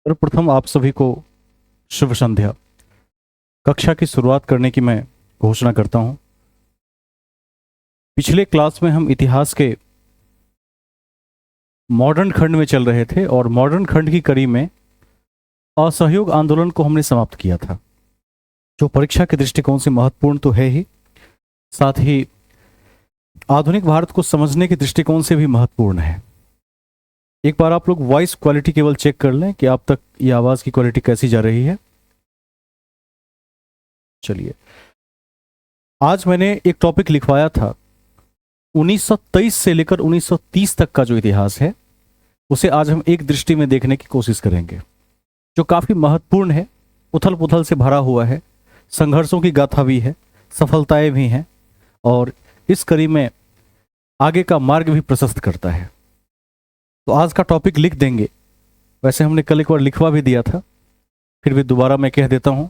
सर्वप्रथम आप सभी को शुभ संध्या। कक्षा की शुरुआत करने की मैं घोषणा करता हूं। पिछले क्लास में हम इतिहास के मॉडर्न खंड में चल रहे थे और मॉडर्न खंड की कड़ी में असहयोग आंदोलन को हमने समाप्त किया था, जो परीक्षा के दृष्टिकोण से महत्वपूर्ण तो है ही, साथ ही आधुनिक भारत को समझने के दृष्टिकोण से भी महत्वपूर्ण है। एक बार आप लोग वॉइस क्वालिटी केवल चेक कर लें कि आप तक ये आवाज की क्वालिटी कैसी जा रही है। चलिए, आज मैंने एक टॉपिक लिखवाया था 1923 से लेकर 1930 तक का जो इतिहास है उसे आज हम एक दृष्टि में देखने की कोशिश करेंगे, जो काफी महत्वपूर्ण है, उथल पुथल से भरा हुआ है, संघर्षों की गाथा भी है, सफलताएं भी हैं और इस कड़ी में आगे का मार्ग भी प्रशस्त करता है। तो आज का टॉपिक लिख देंगे। वैसे हमने कल एक बार लिखवा भी दिया था, फिर भी दोबारा मैं कह देता हूं।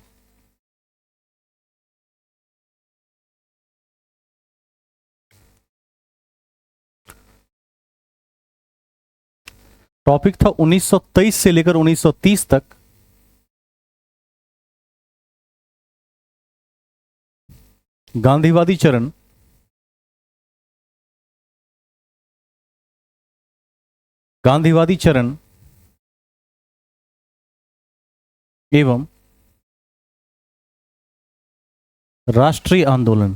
टॉपिक था 1923 से लेकर 1930 तक गांधीवादी चरण एवं राष्ट्रीय आंदोलन।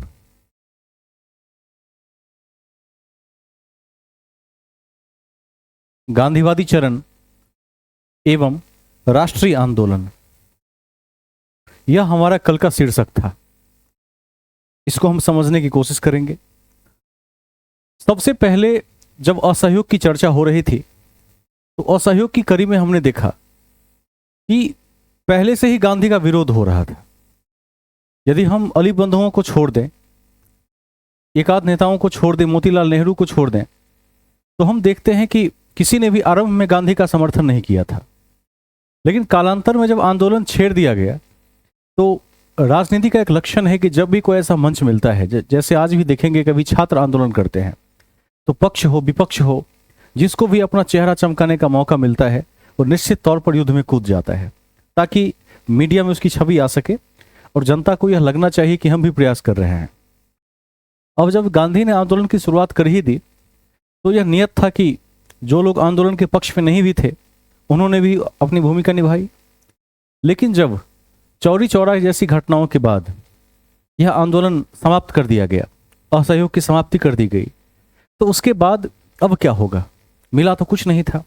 गांधीवादी चरण एवं राष्ट्रीय आंदोलन, यह हमारा कल का शीर्षक था। इसको हम समझने की कोशिश करेंगे। सबसे पहले जब असहयोग की चर्चा हो रही थी तो असहयोग की कड़ी में हमने देखा कि पहले से ही गांधी का विरोध हो रहा था। यदि हम अली बंधुओं को छोड़ दें, एक आध नेताओं को छोड़ दें, मोतीलाल नेहरू को छोड़ दें, तो हम देखते हैं कि किसी ने भी आरंभ में गांधी का समर्थन नहीं किया था। लेकिन कालांतर में जब आंदोलन छेड़ दिया गया तो राजनीति का एक लक्षण है कि जब भी कोई ऐसा मंच मिलता है, जैसे आज भी देखेंगे कभी छात्र आंदोलन करते हैं, तो पक्ष हो विपक्ष हो, जिसको भी अपना चेहरा चमकाने का मौका मिलता है वो निश्चित तौर पर युद्ध में कूद जाता है, ताकि मीडिया में उसकी छवि आ सके और जनता को यह लगना चाहिए कि हम भी प्रयास कर रहे हैं। अब जब गांधी ने आंदोलन की शुरुआत कर ही दी तो यह नियत था कि जो लोग आंदोलन के पक्ष में नहीं भी थे उन्होंने भी अपनी भूमिका निभाई। लेकिन जब चौरी चौरा जैसी घटनाओं के बाद यह आंदोलन समाप्त कर दिया गया, असहयोग की समाप्ति कर दी गई, तो उसके बाद अब क्या होगा? मिला तो कुछ नहीं था।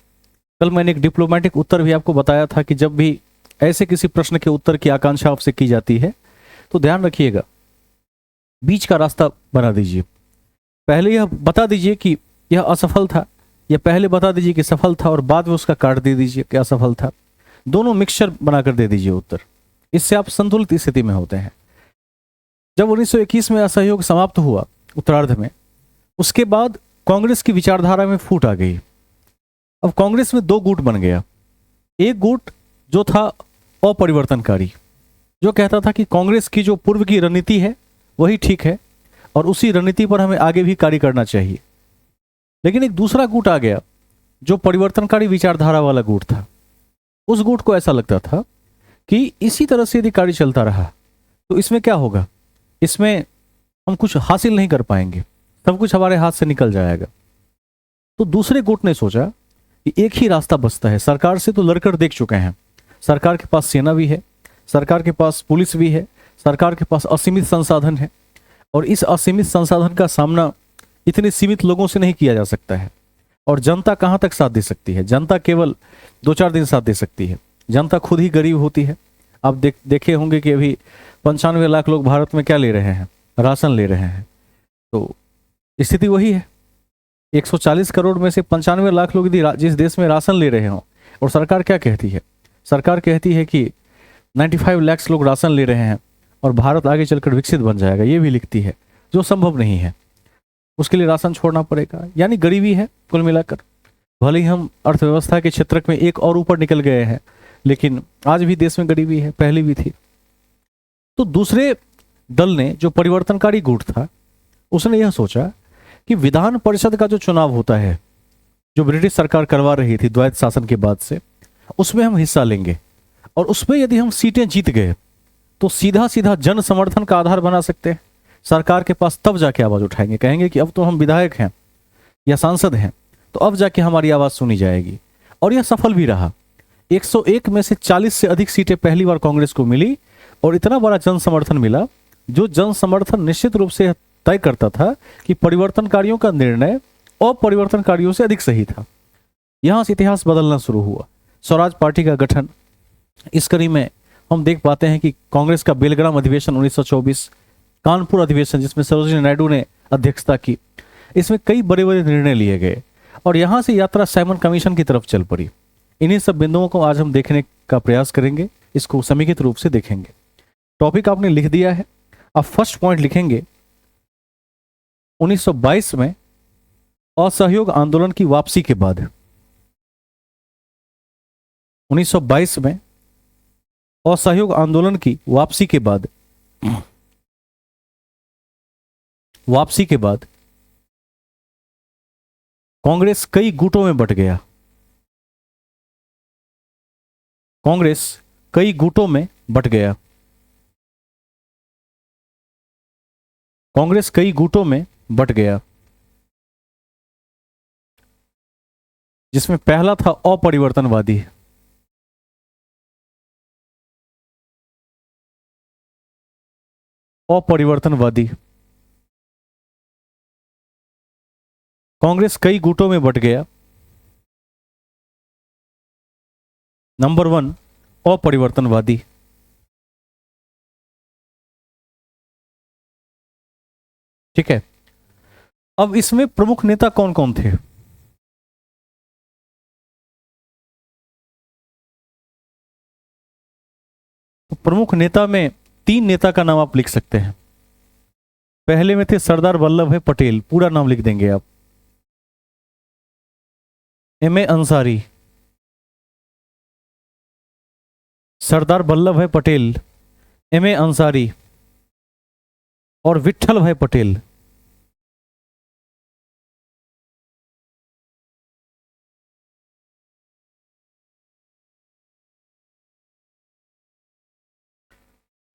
कल मैंने एक डिप्लोमेटिक उत्तर भी आपको बताया था कि जब भी ऐसे किसी प्रश्न के उत्तर की आकांक्षा आपसे की जाती है तो ध्यान रखिएगा, बीच का रास्ता बना दीजिए। पहले यह बता दीजिए कि यह असफल था, या पहले बता दीजिए कि सफल था और बाद में उसका काट दे दीजिए कि असफल था। दोनों मिक्सचर बनाकर दे दीजिए उत्तर। इससे आप संतुलित स्थिति में होते हैं। जब 1921 में असहयोग समाप्त हुआ उत्तरार्ध में, उसके बाद कांग्रेस की विचारधारा में फूट आ गई। अब कांग्रेस में दो गुट बन गया। एक गुट जो था अपरिवर्तनकारी, जो कहता था कि कांग्रेस की जो पूर्व की रणनीति है वही ठीक है और उसी रणनीति पर हमें आगे भी कार्य करना चाहिए। लेकिन एक दूसरा गुट आ गया जो परिवर्तनकारी विचारधारा वाला गुट था। उस गुट को ऐसा लगता था कि इसी तरह से यदि कार्य चलता रहा तो इसमें क्या होगा, इसमें हम कुछ हासिल नहीं कर पाएंगे, सब कुछ हमारे हाथ से निकल जाएगा। तो दूसरे गुट ने सोचा कि एक ही रास्ता बचता है। सरकार से तो लड़कर देख चुके हैं, सरकार के पास सेना भी है, सरकार के पास पुलिस भी है, सरकार के पास असीमित संसाधन है और इस असीमित संसाधन का सामना इतने सीमित लोगों से नहीं किया जा सकता है। और जनता कहाँ तक साथ दे सकती है? जनता केवल 2-4 दिन साथ दे सकती है। जनता खुद ही गरीब होती है। आप देखे होंगे कि अभी 95 लाख लोग भारत में क्या ले रहे हैं? राशन ले रहे हैं। तो स्थिति वही है। 140 करोड़ में से 95 लाख लोग यदि जिस देश में राशन ले रहे हों, और सरकार क्या कहती है? सरकार कहती है कि 95 लाख लोग राशन ले रहे हैं और भारत आगे चलकर विकसित बन जाएगा, ये भी लिखती है, जो संभव नहीं है। उसके लिए राशन छोड़ना पड़ेगा, यानी गरीबी है कुल मिलाकर। भले ही हम अर्थव्यवस्था के क्षेत्र में एक और ऊपर निकल गए हैं, लेकिन आज भी देश में गरीबी है, पहले भी थी। तो दूसरे दल ने, जो परिवर्तनकारी गुट था, उसने यह सोचा कि विधान परिषद का जो चुनाव होता है, जो ब्रिटिश सरकार करवा रही थी द्वैत शासन के बाद से, उसमें हम हिस्सा लेंगे, और उसमें यदि हम सीटें जीत गए तो सीधा सीधा जन समर्थन का आधार बना सकते हैं सरकार के पास। तब जाके आवाज उठाएंगे, कहेंगे कि अब तो हम विधायक हैं या सांसद हैं, तो अब जाके हमारी आवाज सुनी जाएगी। और यह सफल भी रहा। 101 में से 40 से अधिक सीटें पहली बार कांग्रेस को मिली, और इतना बड़ा जन समर्थन मिला, जो जन समर्थन निश्चित रूप से तय करता था कि परिवर्तनकारियों का निर्णय अपरिवर्तनकारियों से अधिक सही था। यहां से इतिहास बदलना शुरू हुआ। स्वराज पार्टी का गठन, इस कड़ी में हम देख पाते हैं कि कांग्रेस का बेलग्राम अधिवेशन 1924, कानपुर अधिवेशन जिसमें सरोजिनी नायडू ने अध्यक्षता की, इसमें कई बड़े बड़े निर्णय लिए गए, और यहां से यात्रा साइमन कमीशन की तरफ चल पड़ी। इन्हीं सब बिंदुओं को आज हम देखने का प्रयास करेंगे, इसको समेकित रूप से देखेंगे। टॉपिक आपने लिख दिया है, अब फर्स्ट पॉइंट लिखेंगे 1922 में असहयोग आंदोलन की वापसी के बाद। 1922 में असहयोग आंदोलन की वापसी के बाद कांग्रेस कई गुटों में बट गया। कांग्रेस कई गुटों में बट गया। कांग्रेस कई गुटों में बट गया, जिसमें पहला था अपरिवर्तनवादी। अपरिवर्तनवादी कांग्रेस कई गुटों में बट गया। नंबर 1 अपरिवर्तनवादी। ठीक है, अब इसमें प्रमुख नेता कौन कौन थे? तो प्रमुख नेता में 3 नेता का नाम आप लिख सकते हैं। पहले में थे सरदार वल्लभ भाई पटेल, पूरा नाम लिख देंगे आप। एम ए अंसारी, सरदार वल्लभ भाई पटेल, एम ए अंसारी और विट्ठल भाई पटेल।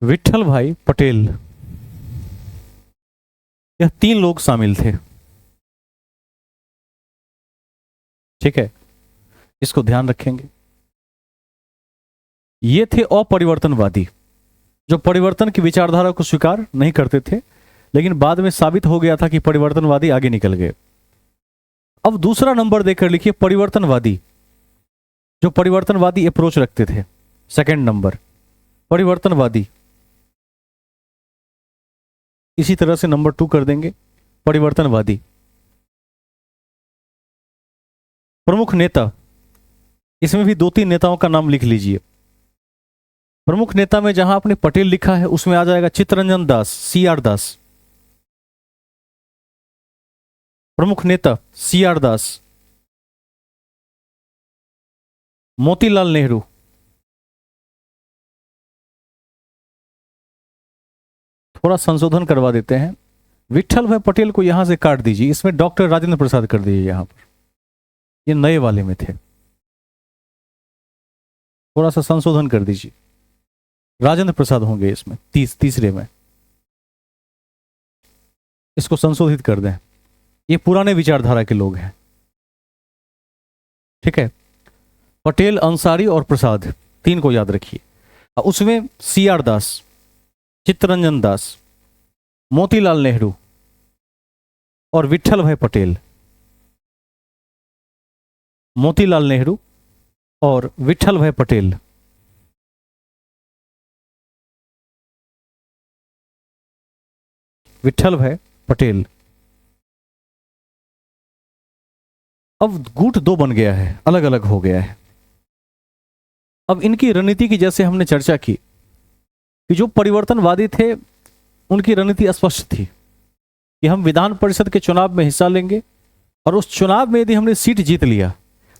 विट्ठल भाई पटेल, यह 3 लोग शामिल थे। ठीक है, इसको ध्यान रखेंगे। ये थे अपरिवर्तनवादी, जो परिवर्तन की विचारधारा को स्वीकार नहीं करते थे, लेकिन बाद में साबित हो गया था कि परिवर्तनवादी आगे निकल गए। अब दूसरा नंबर देकर लिखिए परिवर्तनवादी, जो परिवर्तनवादी अप्रोच रखते थे। सेकंड नंबर परिवर्तनवादी। इसी तरह से नंबर 2 कर देंगे परिवर्तनवादी। प्रमुख नेता, इसमें भी 2-3 नेताओं का नाम लिख लीजिए। प्रमुख नेता में जहां आपने पटेल लिखा है उसमें आ जाएगा चित्तरंजन दास, CR दास। प्रमुख नेता CR दास। मोतीलाल नेहरू, थोड़ा संशोधन करवा देते हैं, विट्ठल भाई पटेल को यहां से काट दीजिए, इसमें डॉक्टर राजेंद्र प्रसाद कर दीजिए यहां पर, ये नए वाले में थे, थोड़ा सा संशोधन कर दीजिए, राजेंद्र प्रसाद होंगे इसमें, तीसरे में, इसको संशोधित कर दें, ये पुराने विचारधारा के लोग हैं। ठीक है, पटेल, अंसारी और प्रसाद, 3 को याद रखिए। उसमें CR दास, चित्तरंजन दास, मोतीलाल नेहरू और विट्ठल भाई पटेल। मोतीलाल नेहरू और विट्ठल भाई पटेल। विट्ठल भाई पटेल। अब गुट 2 बन गया है, अलग अलग हो गया है। अब इनकी रणनीति की जैसे हमने चर्चा की कि जो परिवर्तनवादी थे उनकी रणनीति स्पष्ट थी कि हम विधान परिषद के चुनाव में हिस्सा लेंगे, और उस चुनाव में यदि हमने सीट जीत लिया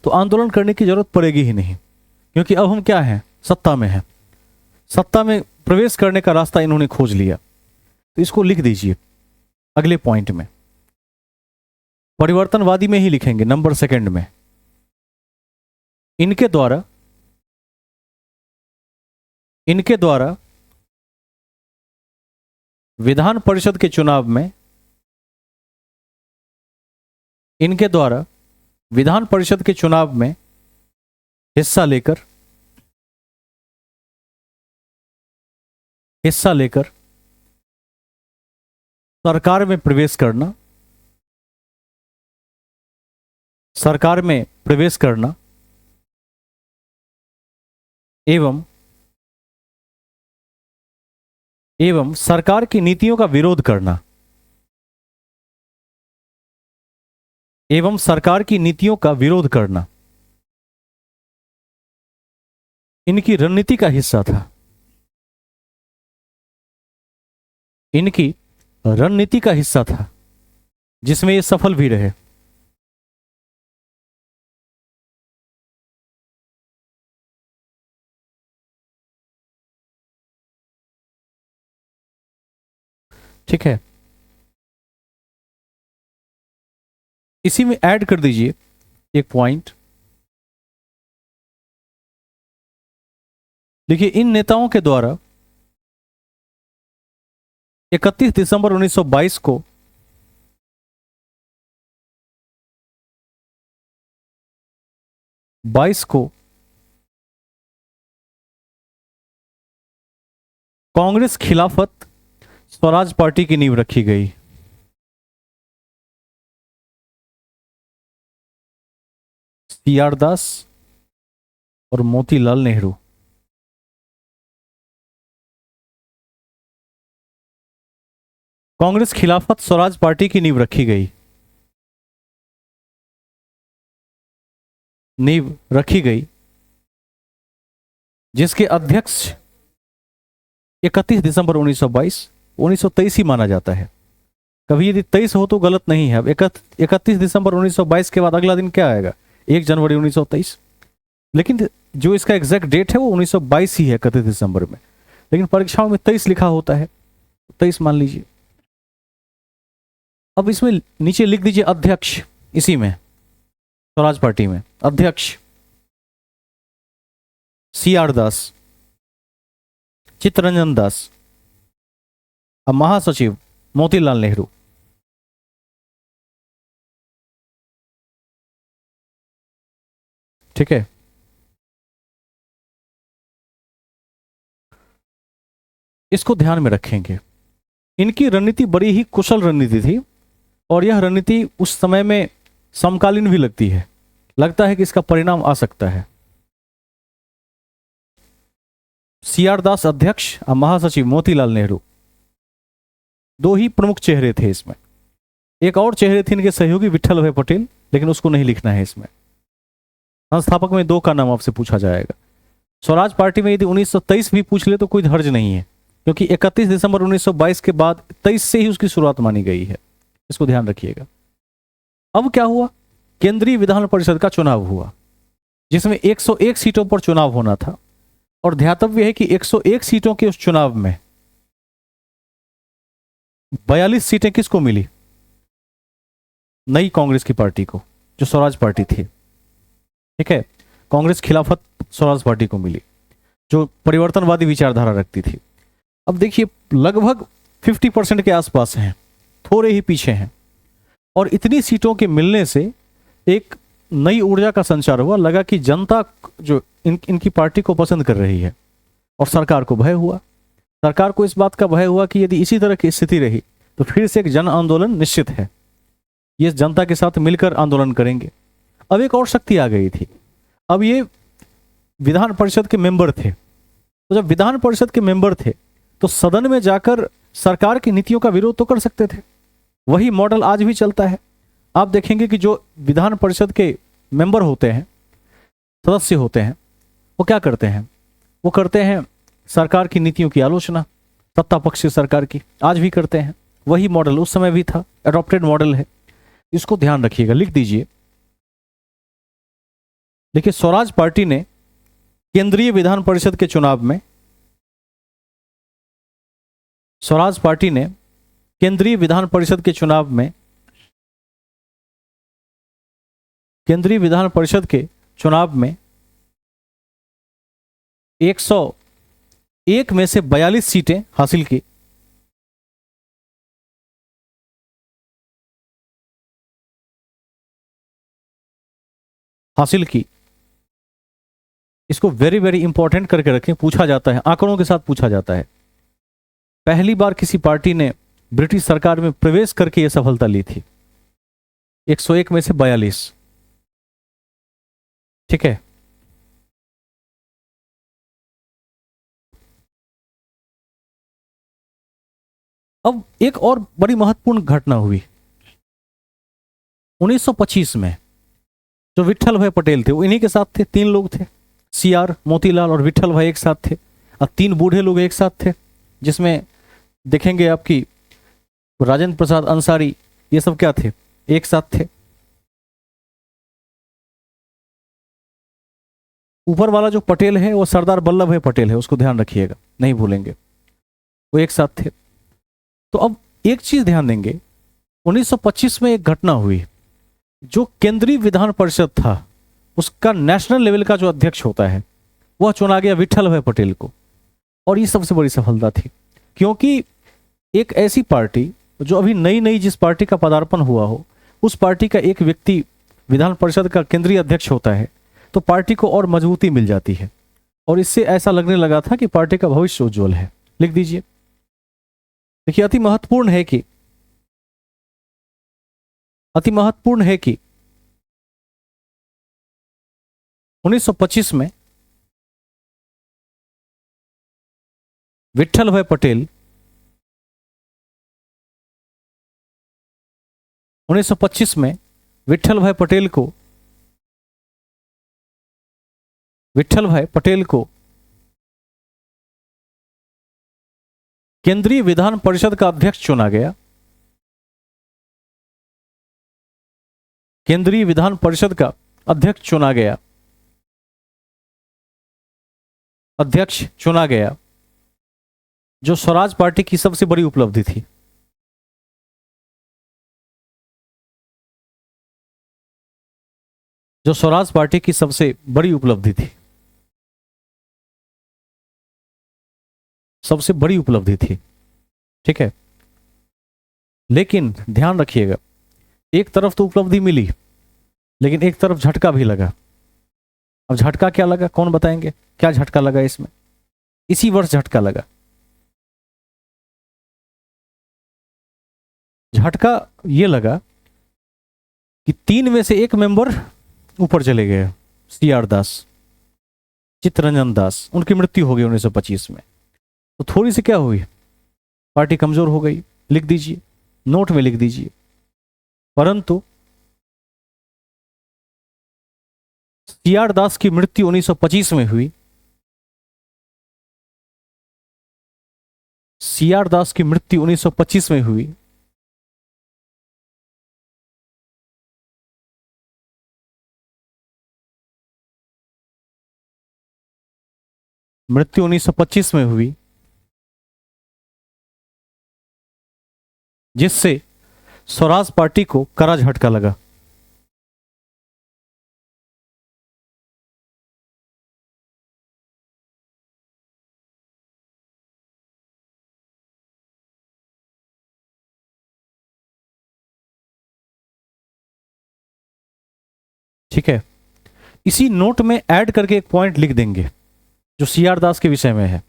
तो आंदोलन करने की जरूरत पड़ेगी ही नहीं, क्योंकि अब हम क्या हैं, सत्ता में हैं। सत्ता में प्रवेश करने का रास्ता इन्होंने खोज लिया। तो इसको लिख दीजिए अगले पॉइंट में, परिवर्तनवादी में ही लिखेंगे नंबर 2 में। इनके द्वारा इनके द्वारा विधान परिषद के चुनाव में, इनके द्वारा विधान परिषद के चुनाव में हिस्सा लेकर सरकार में प्रवेश करना, सरकार में प्रवेश करना एवं सरकार की नीतियों का विरोध करना, एवं सरकार की नीतियों का विरोध करना इनकी रणनीति का हिस्सा था। इनकी रणनीति का हिस्सा था जिसमें ये सफल भी रहे। ठीक है, इसी में ऐड कर दीजिए एक पॉइंट। देखिए, इन नेताओं के द्वारा 31 दिसंबर 1922 को कांग्रेस खिलाफत स्वराज पार्टी की नींव रखी गई। सीआर दास और मोतीलाल नेहरू, कांग्रेस खिलाफत स्वराज पार्टी की नींव रखी गई। जिसके अध्यक्ष 31 दिसंबर 1922, 1923 ही माना जाता है। कभी यदि 23 हो तो गलत नहीं है। अब 31 दिसंबर 1922 के बाद अगला दिन क्या आएगा? 1 जनवरी 1923। लेकिन जो इसका एग्जैक्ट डेट है वो 1922 ही है, 31 दिसंबर में। लेकिन परीक्षाओं में 23 लिखा होता है, 23 मान लीजिए। अब इसमें नीचे लिख दीजिए अध्यक्ष, इसी में स्वराज पार्टी में अध्यक्ष सीआर दास, चित्तरंजन दास, अब महासचिव मोतीलाल नेहरू। ठीक है, इसको ध्यान में रखेंगे। इनकी रणनीति बड़ी ही कुशल रणनीति थी और यह रणनीति उस समय में समकालीन भी लगती है। लगता है कि इसका परिणाम आ सकता है। सीआर दास अध्यक्ष और महासचिव मोतीलाल नेहरू, दो ही प्रमुख चेहरे थे इसमें। एक और चेहरे थे इनके सहयोगी विट्ठल भाई पटेल, लेकिन उसको नहीं लिखना है इसमें। संस्थापक में 2 का नाम आपसे पूछा जाएगा। स्वराज पार्टी में यदि 1923 भी पूछ ले तो कोई हर्ज नहीं है, क्योंकि 31 दिसंबर 1922 के बाद 23 से ही उसकी शुरुआत मानी गई है। इसको ध्यान रखिएगा। अब क्या हुआ? केंद्रीय विधान परिषद का चुनाव हुआ, जिसमें 101 सीटों पर चुनाव होना था। और ध्यातव्य है कि 101 सीटों के उस चुनाव में 42 सीटें किसको मिली? नई कांग्रेस की पार्टी को, जो स्वराज पार्टी थी। ठीक है, कांग्रेस खिलाफत स्वराज पार्टी को मिली, जो परिवर्तनवादी विचारधारा रखती थी। अब देखिए, लगभग 50% के आसपास हैं, थोड़े ही पीछे हैं। और इतनी सीटों के मिलने से एक नई ऊर्जा का संचार हुआ। लगा कि जनता जो इनकी पार्टी को पसंद कर रही है, और सरकार को भय हुआ। सरकार को इस बात का भय हुआ कि यदि इसी तरह की स्थिति रही तो फिर से एक जन आंदोलन निश्चित है, ये जनता के साथ मिलकर आंदोलन करेंगे। अब एक और शक्ति आ गई थी। अब ये विधान परिषद के मेंबर थे, तो जब विधान परिषद के मेंबर थे तो सदन में जाकर सरकार की नीतियों का विरोध तो कर सकते थे। वही मॉडल आज भी चलता है। आप देखेंगे कि जो विधान परिषद के मेंबर होते हैं, सदस्य होते हैं, वो क्या करते हैं? वो करते हैं सरकार की नीतियों की आलोचना, सत्ता पक्ष सरकार की। आज भी करते हैं। वही मॉडल उस समय भी था, एडॉप्टेड मॉडल है। इसको ध्यान रखिएगा, लिख दीजिए। देखिए, स्वराज पार्टी ने केंद्रीय विधान परिषद के चुनाव में, स्वराज पार्टी ने केंद्रीय विधान परिषद के चुनाव में, केंद्रीय विधान परिषद के चुनाव में 101 में से 42 सीटें हासिल की। हासिल की। इसको वेरी वेरी इंपॉर्टेंट करके रखें, पूछा जाता है, आंकड़ों के साथ पूछा जाता है। पहली बार किसी पार्टी ने ब्रिटिश सरकार में प्रवेश करके यह सफलता ली थी। 101 में से 42। ठीक है। अब एक और बड़ी महत्वपूर्ण घटना हुई 1925 में। जो विट्ठल भाई पटेल थे वो इन्हीं के साथ थे, 3 लोग थे, सीआर, मोतीलाल और विट्ठल भाई एक साथ थे, और 3 बूढ़े लोग एक साथ थे, जिसमें देखेंगे आपकी राजेंद्र प्रसाद अंसारी, ये सब क्या थे, एक साथ थे। ऊपर वाला जो पटेल है वो सरदार वल्लभ भाई पटेल है, उसको ध्यान रखिएगा, नहीं भूलेंगे, वो एक साथ थे। तो अब एक चीज ध्यान देंगे, 1925 में एक घटना हुई, जो केंद्रीय विधान परिषद था उसका नेशनल लेवल का जो अध्यक्ष होता है वह चुना गया विट्ठल भाई पटेल को। और ये सबसे बड़ी सफलता थी, क्योंकि एक ऐसी पार्टी जो अभी नई नई जिस पार्टी का पदार्पण हुआ हो, उस पार्टी का एक व्यक्ति विधान परिषद का केंद्रीय अध्यक्ष होता है, तो पार्टी को और मजबूती मिल जाती है, और इससे ऐसा लगने लगा था कि पार्टी का भविष्य उज्जवल है। लिख दीजिए। देखिए, अति महत्वपूर्ण है कि 1925 में विट्ठल भाई पटेल 1925 में विट्ठल भाई पटेल को केंद्रीय विधान परिषद का अध्यक्ष चुना गया। केंद्रीय विधान परिषद का अध्यक्ष चुना गया, जो स्वराज पार्टी की सबसे बड़ी उपलब्धि थी। जो स्वराज पार्टी की सबसे बड़ी उपलब्धि थी, सबसे बड़ी उपलब्धि थी। ठीक है। लेकिन ध्यान रखिएगा, एक तरफ तो उपलब्धि मिली, लेकिन एक तरफ झटका भी लगा। अब झटका क्या लगा, कौन बताएंगे, क्या झटका लगा इसमें? इसी वर्ष झटका लगा। झटका यह लगा कि 3 में से 1 मेंबर ऊपर चले गए, सीआर दास, चित्तरंजन दास, उनकी मृत्यु हो गई 1925 में। तो थोड़ी सी क्या हुई, पार्टी कमजोर हो गई। लिख दीजिए, नोट में लिख दीजिए। परंतु सीआर दास की मृत्यु 1925 में हुई। सीआर दास की मृत्यु 1925 में हुई। मृत्यु 1925 में हुई, जिससे स्वराज पार्टी को कड़ा झटका लगा। ठीक है। इसी नोट में ऐड करके एक पॉइंट लिख देंगे जो सीआर दास के विषय में है।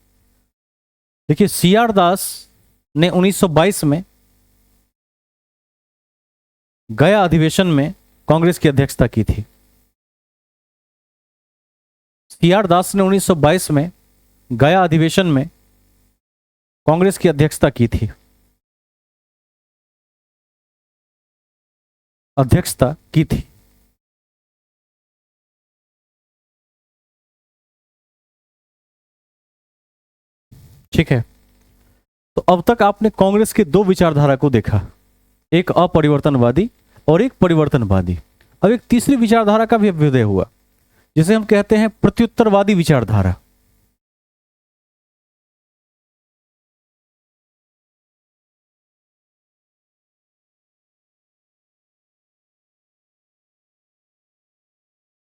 देखिए, सीआर दास ने 1922 में गया अधिवेशन में कांग्रेस की अध्यक्षता की थी। सीआर दास ने 1922 में गया अधिवेशन में कांग्रेस की अध्यक्षता की थी। ठीक है। तो अब तक आपने कांग्रेस के 2 विचारधारा को देखा, एक अपरिवर्तनवादी और एक परिवर्तनवादी। अब एक तीसरी विचारधारा का भी अभ्युदय हुआ, जिसे हम कहते हैं प्रत्युत्तरवादी विचारधारा।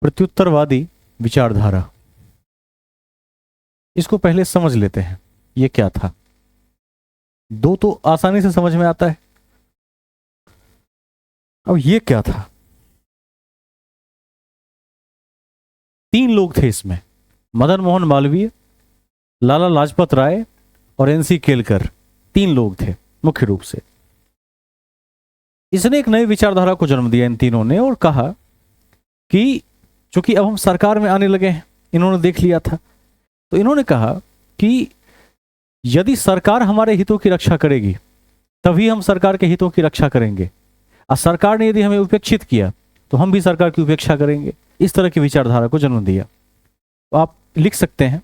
प्रत्युत्तरवादी विचारधारा, इसको पहले समझ लेते हैं। ये क्या था? दो तो आसानी से समझ में आता है, अब ये क्या था? तीन लोग थे इसमें, मदन मोहन मालवीय, लाला लाजपत राय और एनसी केलकर। तीन लोग थे मुख्य रूप से। इसने एक नई विचारधारा को जन्म दिया इन तीनों ने, और कहा कि चूंकि अब हम सरकार में आने लगे हैं, इन्होंने देख लिया था, तो इन्होंने कहा कि यदि सरकार हमारे हितों की रक्षा करेगी तभी हम सरकार के हितों की रक्षा करेंगे, और सरकार ने यदि हमें उपेक्षित किया तो हम भी सरकार की उपेक्षा करेंगे। इस तरह की विचारधारा को जन्म दिया। तो आप लिख सकते हैं,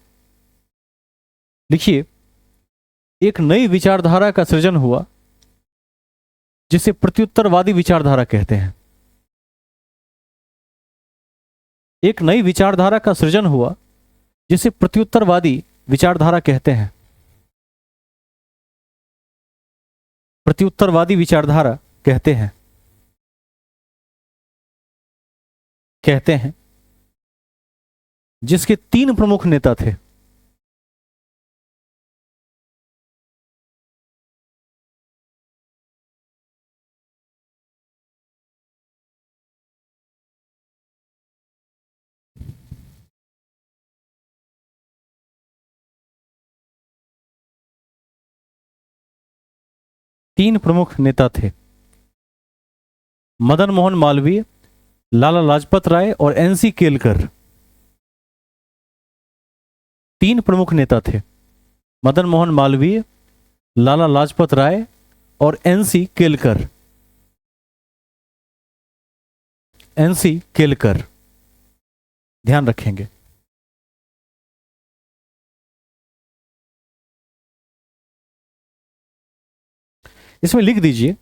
लिखिए, एक नई विचारधारा का सृजन हुआ जिसे प्रत्युत्तरवादी विचारधारा कहते हैं। एक नई विचारधारा का सृजन हुआ जिसे प्रत्युत्तरवादी विचारधारा कहते हैं। प्रत्युत्तरवादी विचारधारा कहते हैं जिसके तीन प्रमुख नेता थे। तीन प्रमुख नेता थे, मदन मोहन मालवीय, लाला लाजपत राय और एनसी केलकर। तीन प्रमुख नेता थे, मदन मोहन मालवीय, लाला लाजपत राय और एनसी केलकर। एनसी केलकर, ध्यान रखेंगे। इसमें लिख दीजिए,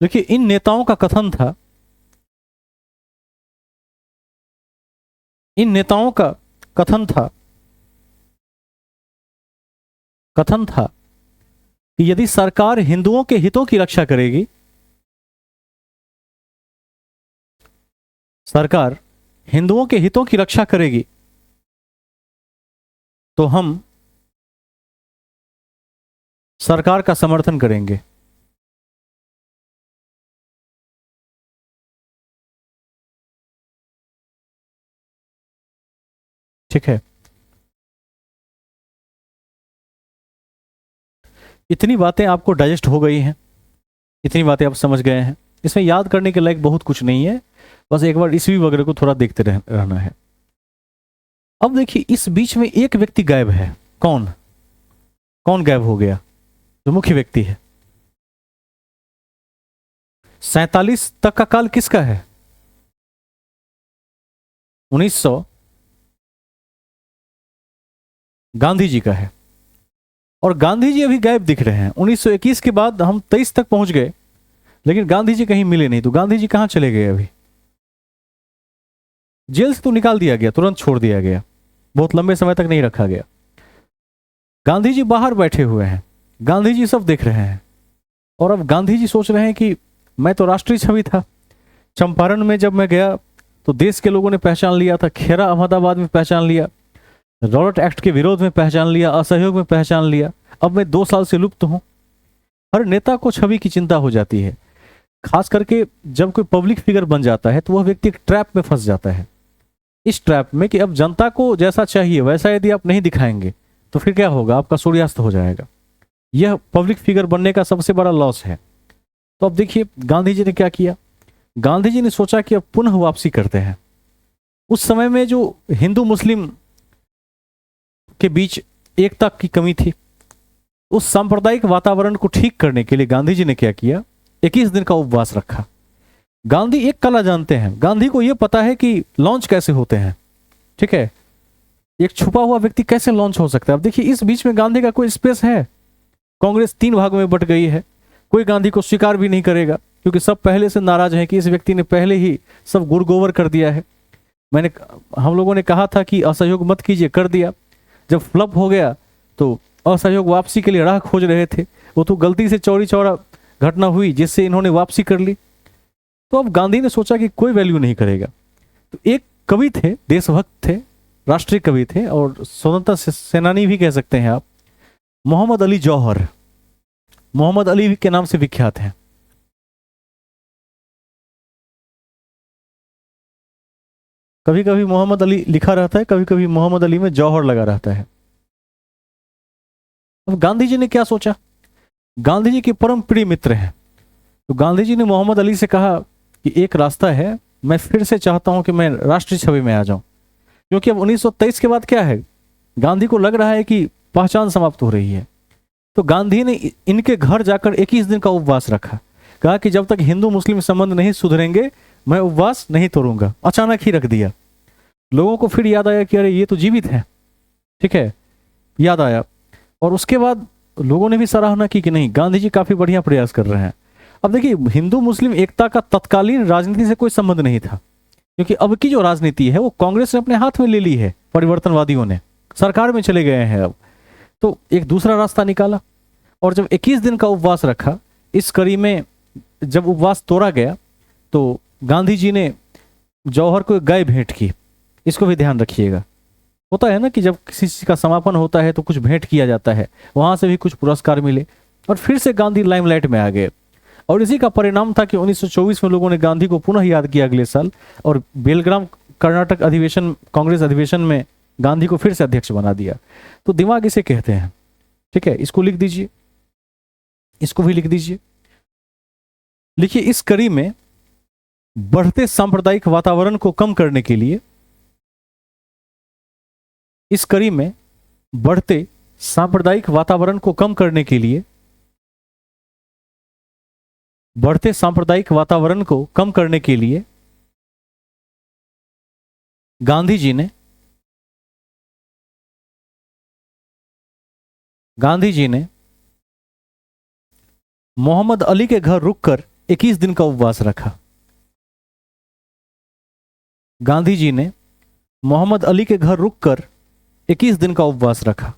देखिए इन नेताओं का कथन था, इन नेताओं का कथन था कि यदि सरकार हिंदुओं के हितों की रक्षा करेगी, सरकार हिंदुओं के हितों की रक्षा करेगी तो हम सरकार का समर्थन करेंगे। ठीक है, इतनी बातें आपको डाइजेस्ट हो गई हैं, इतनी बातें आप समझ गए हैं। इसमें याद करने के लायक बहुत कुछ नहीं है, बस एक बार ईस्वी वगैरह को थोड़ा देखते रहना है। अब देखिए इस बीच में एक व्यक्ति गायब है। कौन कौन गायब हो गया? जो मुख्य व्यक्ति है। 47 तक का काल किसका है? 1900 गांधी जी का है, और गांधी जी अभी गायब दिख रहे हैं। 1921 के बाद हम 23 तक पहुंच गए, लेकिन गांधी जी कहीं मिले नहीं। तो गांधी जी कहां चले गए? अभी जेल से तो निकाल दिया गया, तुरंत छोड़ दिया गया, बहुत लंबे समय तक नहीं रखा गया। गांधी जी बाहर बैठे हुए हैं, गांधी जी सब देख रहे हैं, और अब गांधी जी सोच रहे हैं कि मैं तो राष्ट्रीय छवि था। चंपारण में जब मैं गया तो देश के लोगों ने पहचान लिया था, खेरा अहमदाबाद में पहचान लिया, रॉबर्ट एक्ट के विरोध में पहचान लिया, असहयोग में पहचान लिया। अब मैं 2 साल से लुप्त हूं। हर नेता को छवि की चिंता हो जाती है, खास करके जब कोई पब्लिक फिगर बन जाता है तो वह व्यक्ति एक ट्रैप में फंस जाता है। इस ट्रैप में कि अब जनता को जैसा चाहिए वैसा यदि आप नहीं दिखाएंगे तो फिर क्या होगा? आपका सूर्यास्त हो जाएगा। यह पब्लिक फिगर बनने का सबसे बड़ा लॉस है। तो अब देखिए गांधी जी ने क्या किया। गांधी जी ने सोचा कि अब पुनः वापसी करते हैं। उस समय में जो हिंदू मुस्लिम के बीच एकता की कमी थी, उस सांप्रदायिक वातावरण को ठीक करने के लिए गांधी जी ने क्या किया? 21 दिन का उपवास रखा। गांधी एक कला जानते हैं, गांधी को यह पता है कि लॉन्च कैसे होते हैं। ठीक है, एक छुपा हुआ व्यक्ति कैसे लॉन्च हो सकता है। अब देखिए इस बीच में गांधी का कोई स्पेस है? कांग्रेस 3 भागों में बट गई है, कोई गांधी को स्वीकार भी नहीं करेगा, क्योंकि सब पहले से नाराज हैं कि इस व्यक्ति ने पहले ही सब गुड़ गोबर कर दिया है। हम लोगों ने कहा था कि असहयोग मत कीजिए, कर दिया। जब फ्लप हो गया तो असहयोग वापसी के लिए राह खोज रहे थे, वो तो गलती से चौड़ी चौड़ा घटना हुई जिससे इन्होंने वापसी कर ली। तो अब गांधी ने सोचा कि कोई वैल्यू नहीं करेगा, तो एक कवि थे, देशभक्त थे, राष्ट्रीय कवि थे और स्वतंत्रता सेनानी भी कह सकते हैं आप, मोहम्मद अली जौहर, मोहम्मद अली के नाम से विख्यात हैं। कभी कभी मोहम्मद अली लिखा रहता है, कभी कभी मोहम्मद अली में जौहर लगा रहता है। अब गांधी जी ने क्या सोचा, गांधी जी के परम प्रिय मित्र हैं, तो गांधी जी ने मोहम्मद अली से कहा कि एक रास्ता है, मैं फिर से चाहता हूं कि मैं राष्ट्रीय छवि में आ जाऊं, क्योंकि अब 1923 के बाद क्या है, गांधी को लग रहा है कि पहचान समाप्त हो रही है। तो गांधी ने इनके घर जाकर 21 दिन का उपवास रखा, कहा कि जब तक हिंदू मुस्लिम संबंध नहीं सुधरेंगे मैं उपवास नहीं तोड़ूंगा। अचानक ही रख दिया। लोगों को फिर याद आया कि अरे ये तो जीवित है, ठीक है, याद आया। और उसके बाद लोगों ने भी सराहना की कि नहीं, गांधी जी काफी बढ़िया प्रयास कर रहे हैं। अब देखिए, हिंदू मुस्लिम एकता का तत्कालीन राजनीति से कोई संबंध नहीं था, क्योंकि अब की जो राजनीति है वो कांग्रेस ने अपने हाथ में ले ली है, परिवर्तनवादियों ने सरकार में चले गए हैं अब। तो एक दूसरा रास्ता निकाला और जब 21 दिन का उपवास रखा, इस कड़ी में जब उपवास तोड़ा गया तो गांधी जी ने जौहर को एक गाय भेंट की। इसको भी ध्यान रखिएगा, होता है ना कि जब किसी चीज का समापन होता है तो कुछ भेंट किया जाता है, वहां से भी कुछ पुरस्कार मिले और फिर से गांधी लाइमलाइट में आ गए। और इसी का परिणाम था कि 1924 में लोगों ने गांधी को पुनः याद किया अगले साल, और बेलग्राम कर्नाटक अधिवेशन, कांग्रेस अधिवेशन में गांधी को फिर से अध्यक्ष बना दिया। तो दिमाग इसे कहते हैं, ठीक है, इसको लिख दीजिए, इसको भी लिख दीजिए। लिखिए, इस कड़ी में बढ़ते सांप्रदायिक वातावरण को कम करने के लिए, इस कड़ी में बढ़ते सांप्रदायिक वातावरण को कम करने के लिए, बढ़ते सांप्रदायिक वातावरण को कम करने के लिए गांधी जी ने मोहम्मद अली के घर रुककर 21 दिन का उपवास रखा। गांधी जी ने मोहम्मद अली के घर रुककर 21 दिन का उपवास रखा।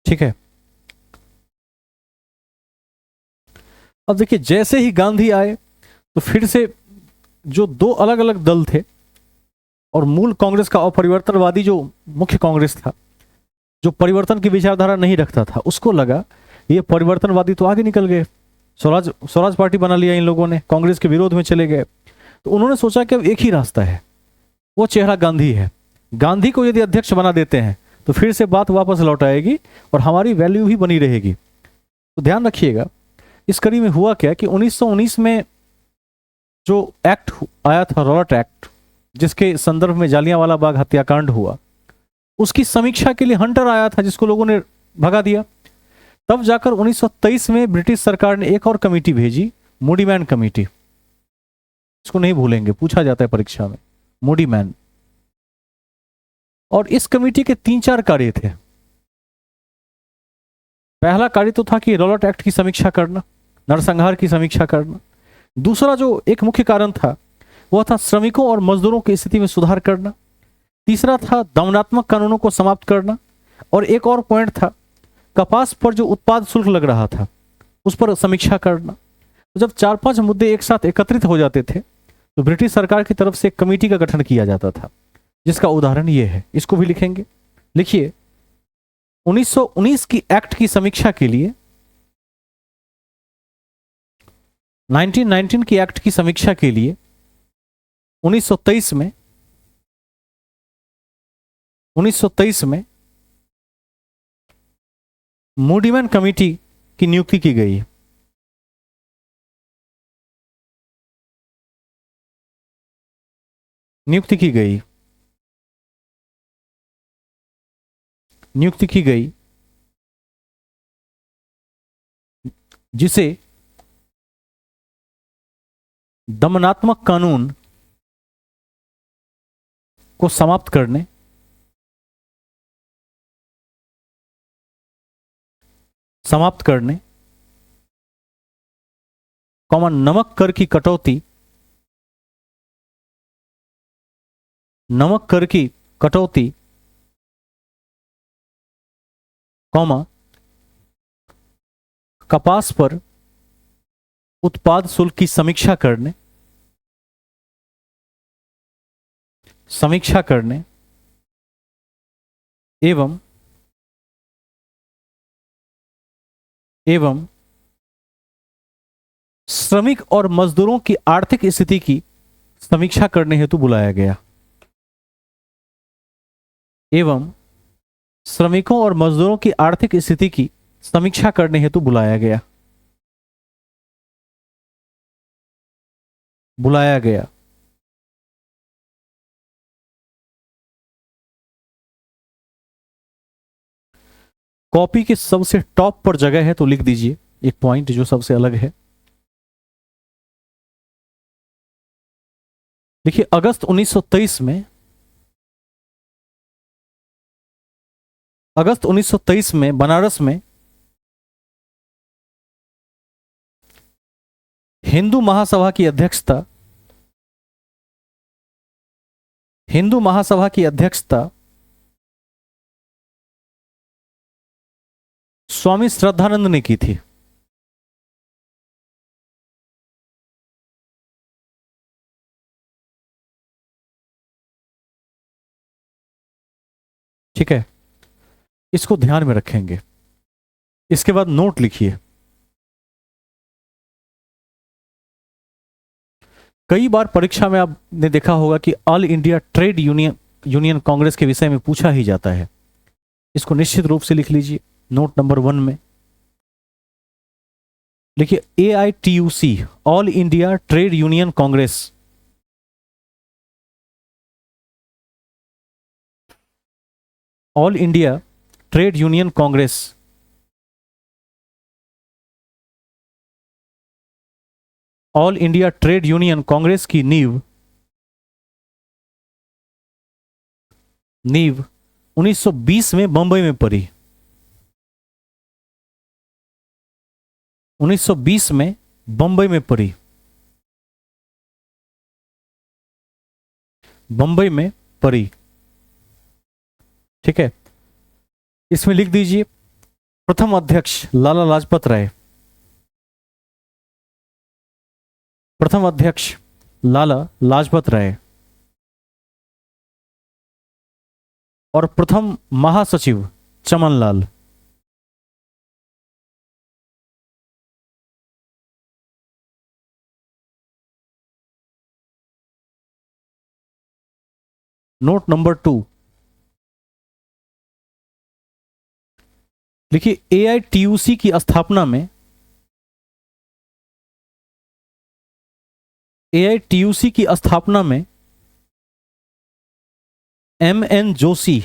ठीक है, अब देखिए, जैसे ही गांधी आए तो फिर से जो दो अलग अलग दल थे, और मूल कांग्रेस का अपरिवर्तनवादी जो मुख्य कांग्रेस था, जो परिवर्तन की विचारधारा नहीं रखता था, उसको लगा ये परिवर्तनवादी तो आगे निकल गए, स्वराज पार्टी बना लिया इन लोगों ने, कांग्रेस के विरोध में चले गए। तो उन्होंने सोचा कि अब एक ही रास्ता है, वो चेहरा गांधी है। गांधी को यदि अध्यक्ष बना देते हैं तो फिर से बात वापस लौट आएगी और हमारी वैल्यू भी बनी रहेगी। तो ध्यान रखिएगा, इस कड़ी में हुआ क्या कि 1919 में जो एक्ट आया था, रॉलट एक्ट, जिसके संदर्भ में जालियांवाला बाग हत्याकांड हुआ, उसकी समीक्षा के लिए हंटर आया था, जिसको लोगों ने भगा दिया। तब जाकर 1923 में ब्रिटिश सरकार ने एक और कमेटी भेजी, मूडी मैन कमेटी। इसको नहीं भूलेंगे, पूछा जाता है परीक्षा में, मूडी मैन। और इस कमेटी के 3-4 कार्य थे। पहला कार्य तो था कि रॉलट एक्ट की समीक्षा करना, नरसंहार की समीक्षा करना। दूसरा जो एक मुख्य कारण था वह था श्रमिकों और मजदूरों की स्थिति में सुधार करना। तीसरा था दमनात्मक कानूनों को समाप्त करना। और एक और पॉइंट था, कपास पर जो उत्पाद शुल्क लग रहा था उस पर समीक्षा करना। तो जब 4-5 मुद्दे एक साथ एकत्रित हो जाते थे तो ब्रिटिश सरकार की तरफ से एक कमेटी का गठन किया जाता था, जिसका उदाहरण ये है। इसको भी लिखेंगे, लिखिए, 1919 की एक्ट की समीक्षा के लिए, 1919 की एक्ट की समीक्षा के लिए 1923 में मूडीमैन कमेटी की नियुक्ति की गई। नियुक्ति की गई जिसे दमनात्मक कानून को समाप्त करने, नमक कर की कटौती कॉमा कपास पर उत्पाद शुल्क की समीक्षा करने एवं श्रमिक और मजदूरों की आर्थिक स्थिति की समीक्षा करने हेतु बुलाया गया। एवं श्रमिकों और मजदूरों की आर्थिक स्थिति की समीक्षा करने हेतु बुलाया गया। कॉपी के सबसे टॉप पर जगह है तो लिख दीजिए एक पॉइंट जो सबसे अलग है। देखिए अगस्त 1923 में बनारस में हिंदू महासभा की अध्यक्षता स्वामी श्रद्धानंद ने की थी। ठीक है, इसको ध्यान में रखेंगे। इसके बाद नोट लिखिए। कई बार परीक्षा में आपने देखा होगा कि all India trade union Congress के विषय में पूछा ही जाता है। इसको निश्चित रूप से लिख लीजिए नोट नंबर 1 में। लिखिए AITUC all India trade union Congress. All India trade union Congress all India trade union Congress की नींव 1920 में बंबई में पड़ी। 1920 में बंबई में पड़ी। बंबई में पड़ी। ठीक है, इसमें लिख दीजिए प्रथम अध्यक्ष लाला लाजपत राय। प्रथम अध्यक्ष लाला लाजपत राय और प्रथम महासचिव चमनलाल। नोट नंबर 2 लिखिए AITUC की स्थापना में AITUC की स्थापना में MN जोशी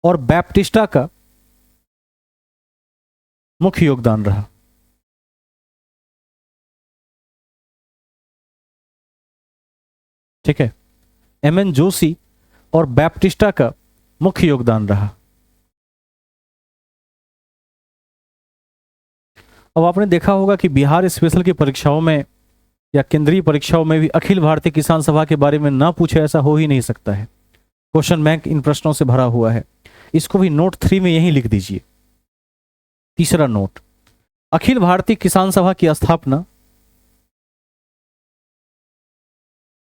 और बैप्टिस्टा का मुख्य योगदान रहा। ठीक है, MN जोशी और बैप्टिस्टा का मुख्य योगदान रहा। अब आपने देखा होगा कि बिहार स्पेशल की परीक्षाओं में या केंद्रीय परीक्षाओं में भी अखिल भारतीय किसान सभा के बारे में ना पूछे ऐसा हो ही नहीं सकता है। क्वेश्चन बैंक इन प्रश्नों से भरा हुआ है। इसको भी नोट 3 में यही लिख दीजिए। तीसरा नोट, अखिल भारतीय किसान सभा की स्थापना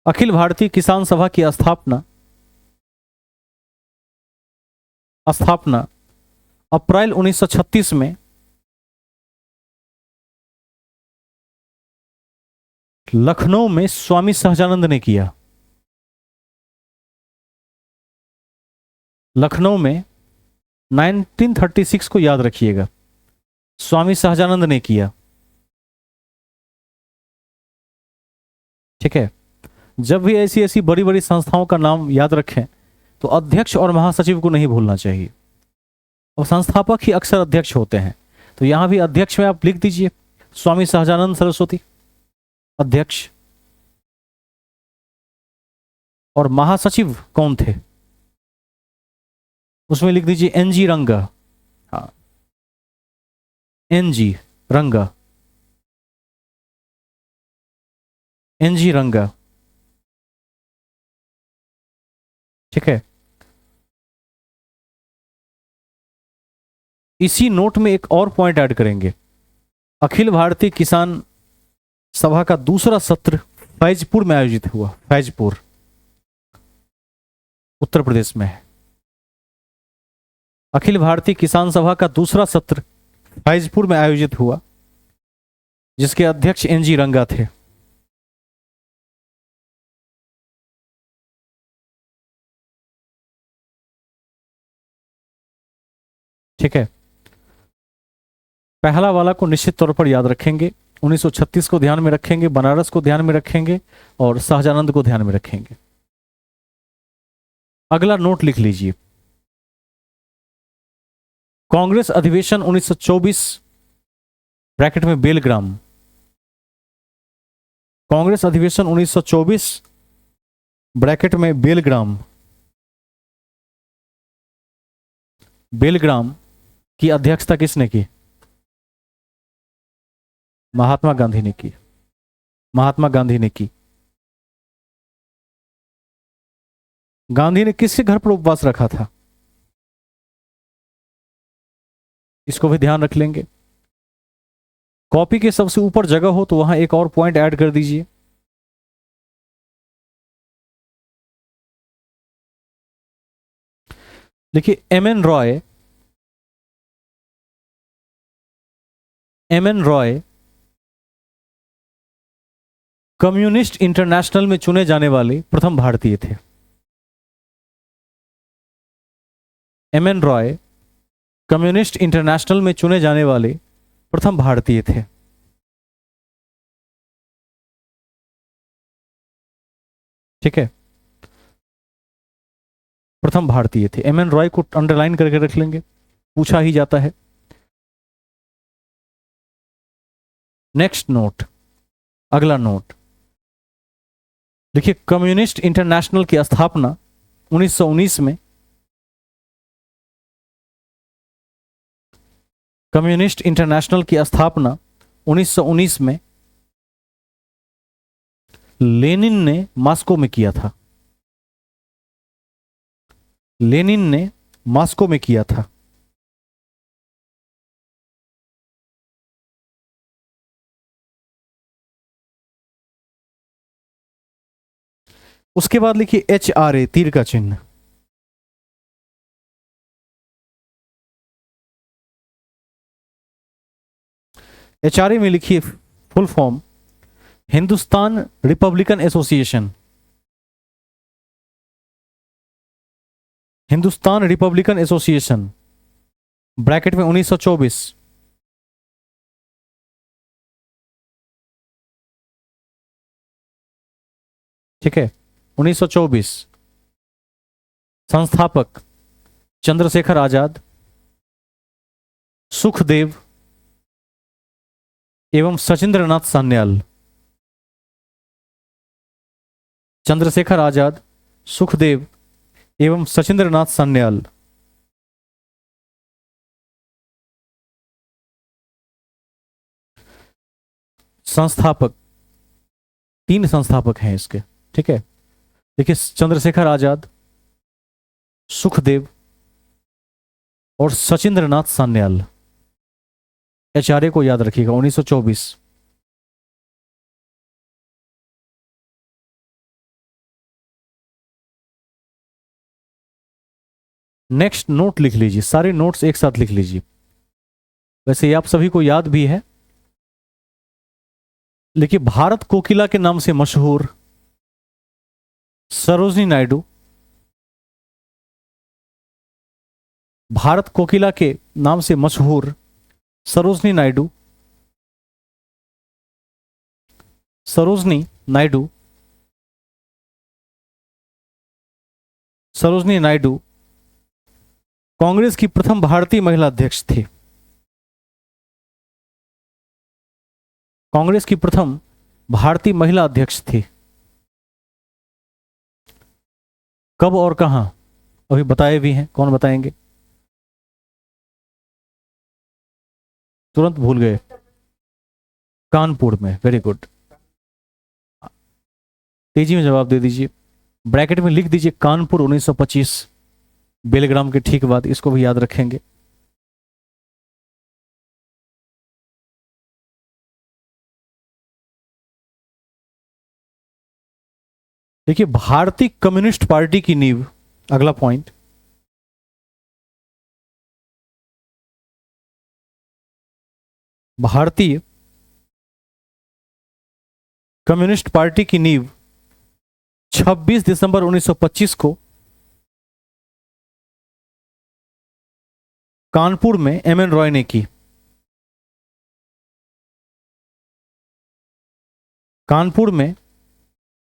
अखिल भारतीय किसान सभा की स्थापना अप्रैल 1936 में लखनऊ में स्वामी सहजानंद ने किया। लखनऊ में 1936 को याद रखिएगा, स्वामी सहजानंद ने किया। ठीक है, जब भी ऐसी ऐसी बड़ी बड़ी संस्थाओं का नाम याद रखें तो अध्यक्ष और महासचिव को नहीं भूलना चाहिए, और संस्थापक ही अक्सर अध्यक्ष होते हैं। तो यहां भी अध्यक्ष में आप लिख दीजिए स्वामी सहजानंद सरस्वती अध्यक्ष, और महासचिव कौन थे उसमें लिख दीजिए NG रंगा। हाँ, NG रंगा, NG रंगा। ठीक है, इसी नोट में एक और पॉइंट ऐड करेंगे। अखिल भारतीय किसान सभा का दूसरा सत्र फैजपुर में आयोजित हुआ। फैजपुर उत्तर प्रदेश में है। अखिल भारतीय किसान सभा का दूसरा सत्र फैजपुर में आयोजित हुआ, जिसके अध्यक्ष एनजी रंगा थे। ठीक है, पहला वाला को निश्चित तौर पर याद रखेंगे, 1936 को ध्यान में रखेंगे, बनारस को ध्यान में रखेंगे और शाहजानंद को ध्यान में रखेंगे। अगला नोट लिख लीजिए, कांग्रेस अधिवेशन 1924 ब्रैकेट में बेलग्राम। कांग्रेस अधिवेशन 1924 ब्रैकेट में बेलग्राम। बेलग्राम की अध्यक्षता किसने की? महात्मा गांधी ने की। महात्मा गांधी ने की। गांधी ने किसके घर पर उपवास रखा था? इसको भी ध्यान रख लेंगे। कॉपी के सबसे ऊपर जगह हो तो वहां एक और पॉइंट ऐड कर दीजिए। देखिए, एमएन रॉय कम्युनिस्ट इंटरनेशनल में चुने जाने वाले प्रथम भारतीय थे। एमएन रॉय कम्युनिस्ट इंटरनेशनल में चुने जाने वाले प्रथम भारतीय थे। ठीक है, प्रथम भारतीय थे। एमएन रॉय को अंडरलाइन करके रख लेंगे, पूछा ही जाता है। नेक्स्ट नोट, अगला नोट देखिए, कम्युनिस्ट इंटरनेशनल की स्थापना 1919 में, कम्युनिस्ट इंटरनेशनल की स्थापना 1919 में लेनिन ने मॉस्को में किया था। लेनिन ने मॉस्को में किया था। उसके बाद लिखिए HRA, तीर का चिन्ह। HRA में लिखिए full form, Hindustan Republican association. Hindustan Republican association bracket में 1924। ठीक है, 1924। संस्थापक चंद्रशेखर आजाद, सुखदेव एवं सचिंद्रनाथ सान्याल। चंद्रशेखर आजाद, सुखदेव एवं सचिंद्रनाथ सान्याल। संस्थापक, 3 संस्थापक हैं इसके। ठीक है, देखिए, चंद्रशेखर आजाद, सुखदेव और सचिंद्रनाथ सान्याल। HRA को याद रखिएगा, 1924। नेक्स्ट नोट लिख लीजिए, सारे नोट्स एक साथ लिख लीजिए। वैसे ये आप सभी को याद भी है। देखिए, भारत कोकिला के नाम से मशहूर सरोजनी नायडू, भारत कोकिला के नाम से मशहूर सरोजनी नायडू, सरोजनी नायडू, सरोजनी नायडू कांग्रेस की प्रथम भारतीय महिला अध्यक्ष थी। कांग्रेस की प्रथम भारतीय महिला अध्यक्ष थी। कब और कहां अभी बताए भी हैं, कौन बताएंगे? तुरंत भूल गए। कानपुर में, वेरी गुड। तेजी में जवाब दे दीजिए। ब्रैकेट में लिख दीजिए कानपुर 1925, बेलग्राम के ठीक बाद। इसको भी याद रखेंगे। देखिए, भारतीय कम्युनिस्ट पार्टी की नींव, अगला पॉइंट, भारतीय कम्युनिस्ट पार्टी की नींव 26 दिसंबर 1925 को कानपुर में एम एन रॉय ने की। कानपुर में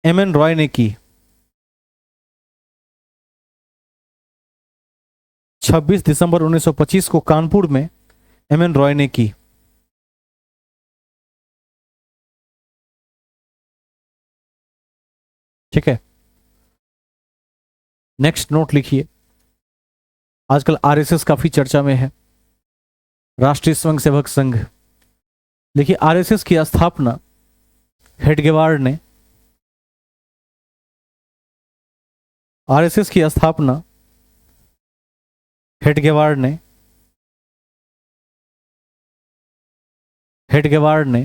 एम एन रॉय ने की 26 दिसंबर 1925 को कानपुर में एम एन रॉय ने की। ठीक है, नेक्स्ट नोट लिखिए। आजकल आरएसएस काफी चर्चा में है, राष्ट्रीय स्वयंसेवक संघ। देखिए, आरएसएस की स्थापना हेडगेवार ने, आरएसएस की स्थापना हेडगेवार ने, हेडगेवार ने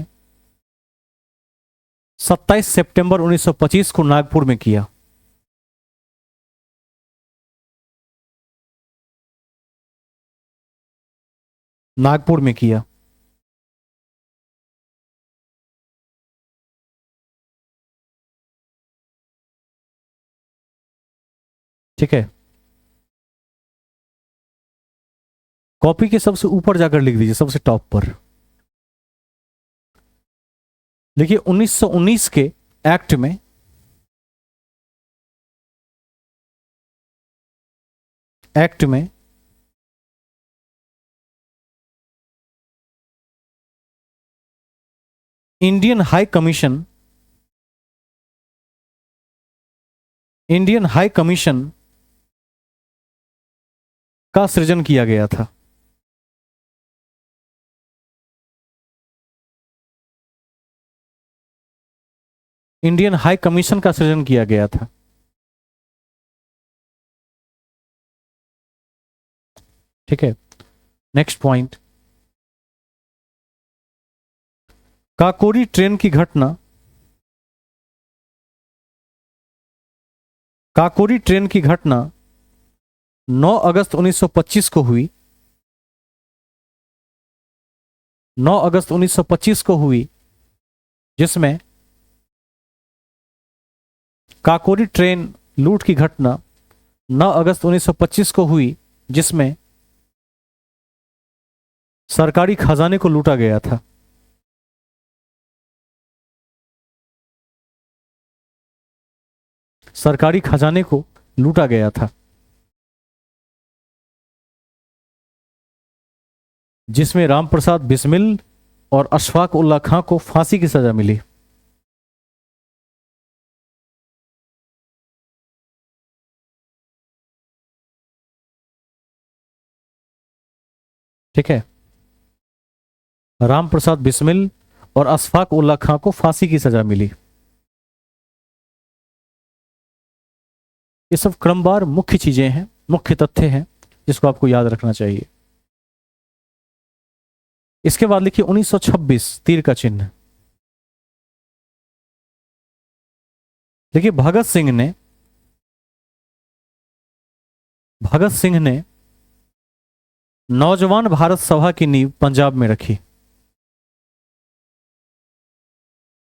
27 सितंबर 1925 को नागपुर में किया। नागपुर में किया। ठीक है, कॉपी के सबसे ऊपर जाकर लिख दीजिए, सबसे टॉप पर। देखिए, 1919 के एक्ट में इंडियन हाई कमीशन का सृजन किया गया था। इंडियन हाई कमीशन का सृजन किया गया था। ठीक है, नेक्स्ट पॉइंट, काकोरी ट्रेन की घटना, काकोरी ट्रेन की घटना 9 अगस्त 1925 को हुई। 9 अगस्त 1925 को हुई, जिसमें काकोरी ट्रेन लूट की घटना 9 अगस्त 1925 को हुई, जिसमें सरकारी खजाने को लूटा गया था। सरकारी खजाने को लूटा गया था, जिसमें रामप्रसाद बिस्मिल और अशफाक उल्ला खां को फांसी की सजा मिली। ठीक है, रामप्रसाद बिस्मिल और अशफाक उल्ला खां को फांसी की सजा मिली। ये सब क्रमवार मुख्य चीजें हैं, मुख्य तथ्य हैं, जिसको आपको याद रखना चाहिए। इसके बाद लिखिए 1926, तीर का चिन्ह। देखिए, भगत सिंह ने नौजवान भारत सभा की नींव पंजाब में रखी।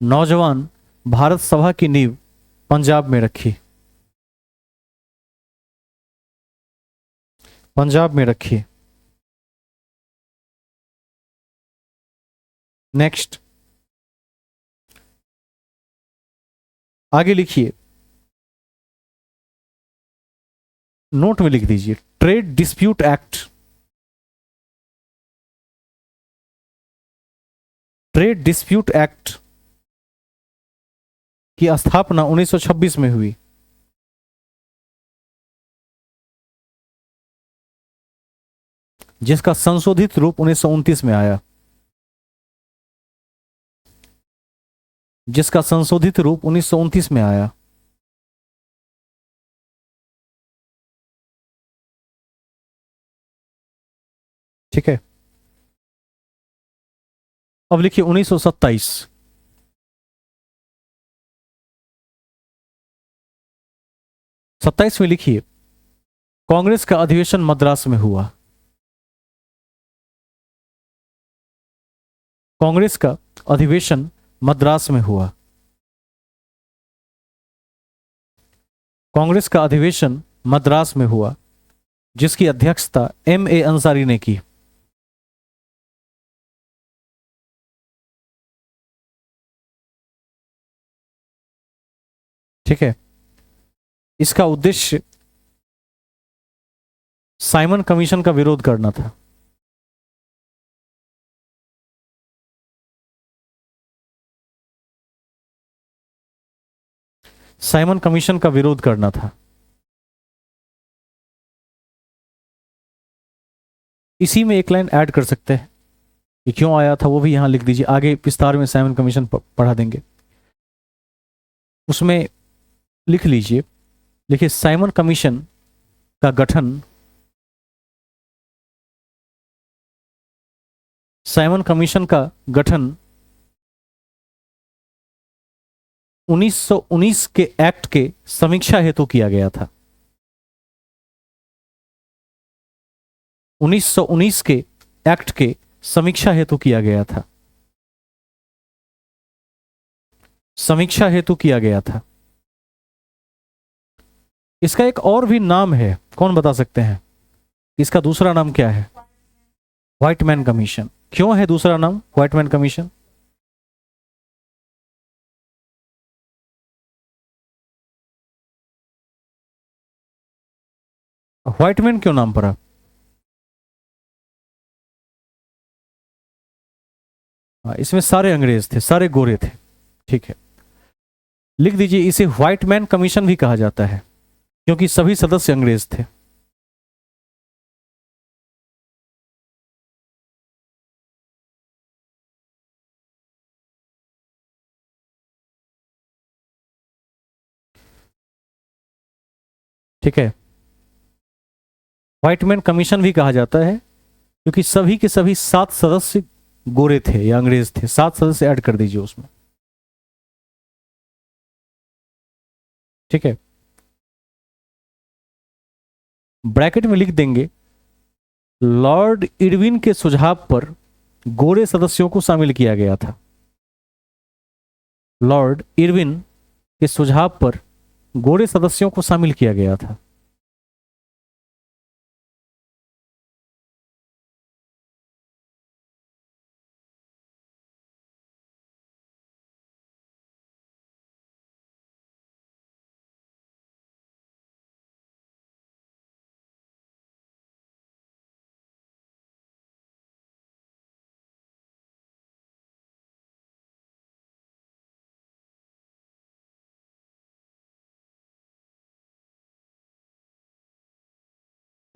नौजवान भारत सभा की नींव पंजाब में रखी। पंजाब में रखी। नेक्स्ट, आगे लिखिए, नोट में लिख दीजिए, trade dispute act. Trade dispute act की स्थापना 1926 में हुई। जिसका संशोधित रूप 1929 में आया। जिसका संशोधित रूप 1929 में आया। ठीक है, अब लिखिए 1927। 27 में लिखिए, कांग्रेस का अधिवेशन मद्रास में हुआ। कांग्रेस का अधिवेशन मद्रास में हुआ। कांग्रेस का अधिवेशन मद्रास में हुआ, जिसकी अध्यक्षता M.A. अंसारी ने की। ठीक है। इसका उद्देश्य साइमन कमीशन का विरोध करना था। साइमन कमीशन का विरोध करना था। इसी में एक लाइन ऐड कर सकते हैं, ये क्यों आया था वो भी यहां लिख दीजिए, आगे विस्तार में साइमन कमीशन पढ़ा देंगे। उसमें लिख लीजिए, देखिए साइमन कमीशन का गठन, साइमन कमीशन का गठन 1919 के एक्ट के समीक्षा हेतु किया गया था। 1919 के एक्ट के समीक्षा हेतु किया गया था। समीक्षा हेतु किया गया था। इसका एक और भी नाम है, कौन बता सकते हैं इसका दूसरा नाम क्या है? Whitman commission. क्यों है दूसरा नाम व्हाइटमैन कमीशन? व्हाइटमैन क्यों नाम पड़ा? इसमें सारे अंग्रेज थे, सारे गोरे थे। ठीक है, लिख दीजिए इसे व्हाइटमैन कमीशन भी कहा जाता है, क्योंकि सभी सदस्य अंग्रेज थे। ठीक है, व्हाइटमैन कमीशन भी कहा जाता है क्योंकि सभी के सभी 7 सदस्य गोरे थे या अंग्रेज थे। 7 सदस्य ऐड कर दीजिए उसमें। ठीक है, ब्रैकेट में लिख देंगे, लॉर्ड इरविन के सुझाव पर गोरे सदस्यों को शामिल किया गया था। लॉर्ड इरविन के सुझाव पर गोरे सदस्यों को शामिल किया गया था।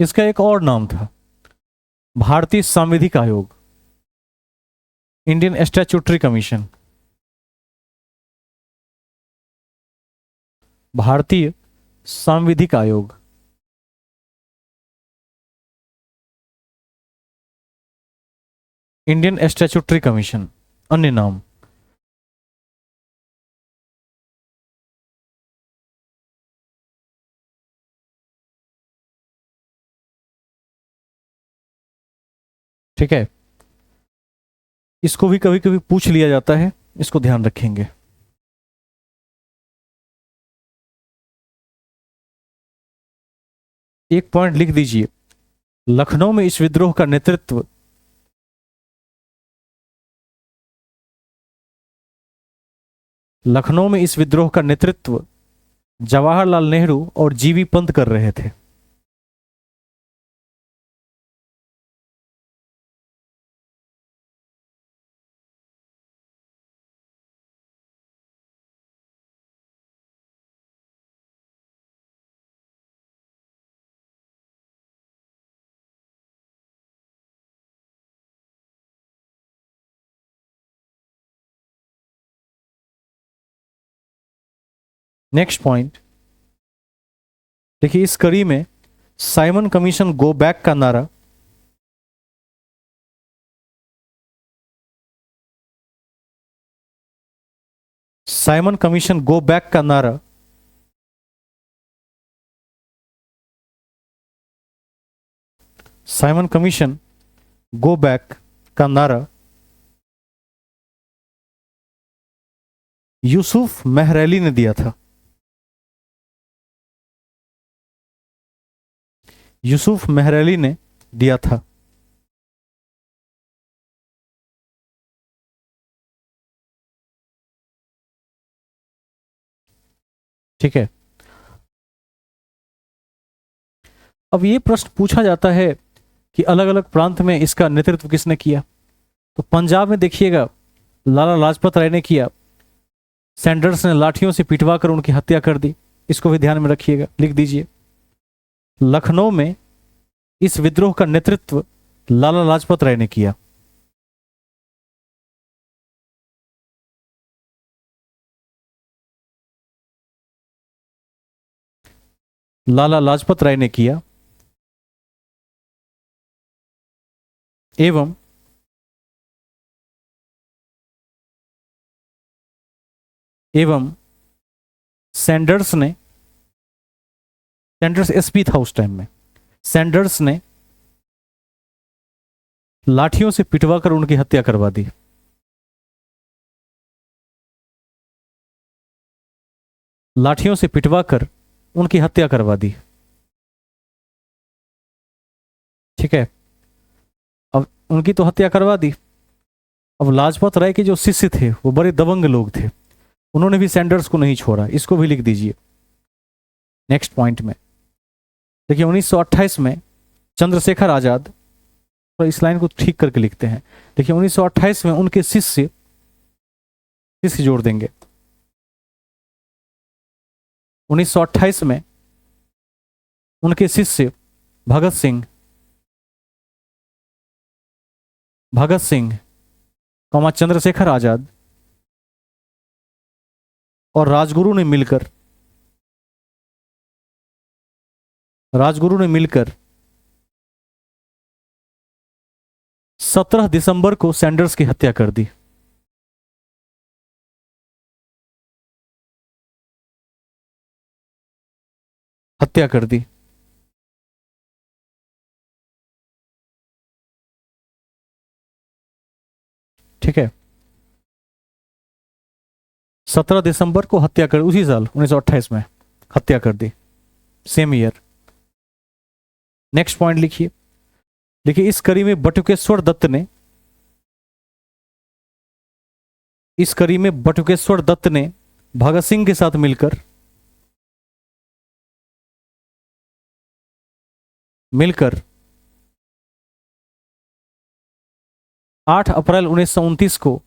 इसका एक और नाम था, भारतीय सांविधिक आयोग, इंडियन स्टैट्यूटरी कमीशन। भारतीय सांविधिक आयोग, इंडियन स्टैट्यूटरी कमीशन, अन्य नाम। ठीक है, इसको भी कभी कभी पूछ लिया जाता है, इसको ध्यान रखेंगे। एक पॉइंट लिख दीजिए, लखनऊ में इस विद्रोह का नेतृत्व लखनऊ में इस विद्रोह का नेतृत्व जवाहरलाल नेहरू और जीवी पंत कर रहे थे। नेक्स्ट पॉइंट देखिए, इस कड़ी में साइमन कमीशन गो बैक का नारा साइमन कमीशन गो बैक का नारा साइमन कमीशन गो बैक का नारा यूसुफ मेहरैली ने दिया था। यूसुफ मेहरैली ने दिया था। ठीक है। अब ये प्रश्न पूछा जाता है कि अलग अलग प्रांत में इसका नेतृत्व किसने किया। तो पंजाब में देखिएगा लाला लाजपत राय ने किया। सैंडर्स ने लाठियों से पिटवा कर उनकी हत्या कर दी, इसको भी ध्यान में रखिएगा, लिख दीजिए। लखनऊ में इस विद्रोह का नेतृत्व लाला लाजपत राय ने किया। लाला लाजपत राय ने किया। एवं सैंडर्स ने, सैंडर्स एसपी था उस टाइम में, सैंडर्स ने लाठियों से पिटवाकर उनकी हत्या करवा दी। लाठियों से पिटवाकर उनकी हत्या करवा दी। ठीक है। अब उनकी तो हत्या करवा दी। अब लाजपत राय के जो शिष्य थे वो बड़े दबंग लोग थे, उन्होंने भी सैंडर्स को नहीं छोड़ा, इसको भी लिख दीजिए नेक्स्ट पॉइंट में। देखिए 1928 में चंद्रशेखर आजाद, तो इस लाइन को ठीक करके लिखते हैं। देखिए 1928 में उनके शिष्य जोड़ देंगे। 1928 में उनके शिष्य भगत सिंह चंद्रशेखर आजाद और राजगुरु ने मिलकर 17 दिसंबर को सैंडर्स की हत्या कर दी। ठीक है। 17 दिसंबर को हत्या कर, उसी साल 1928 में हत्या कर दी, सेम ईयर। नेक्स्ट पॉइंट लिखिए। देखिए इस कड़ी में बटुकेश्वर दत्त ने भगत सिंह के साथ मिलकर 8 अप्रैल 1929 को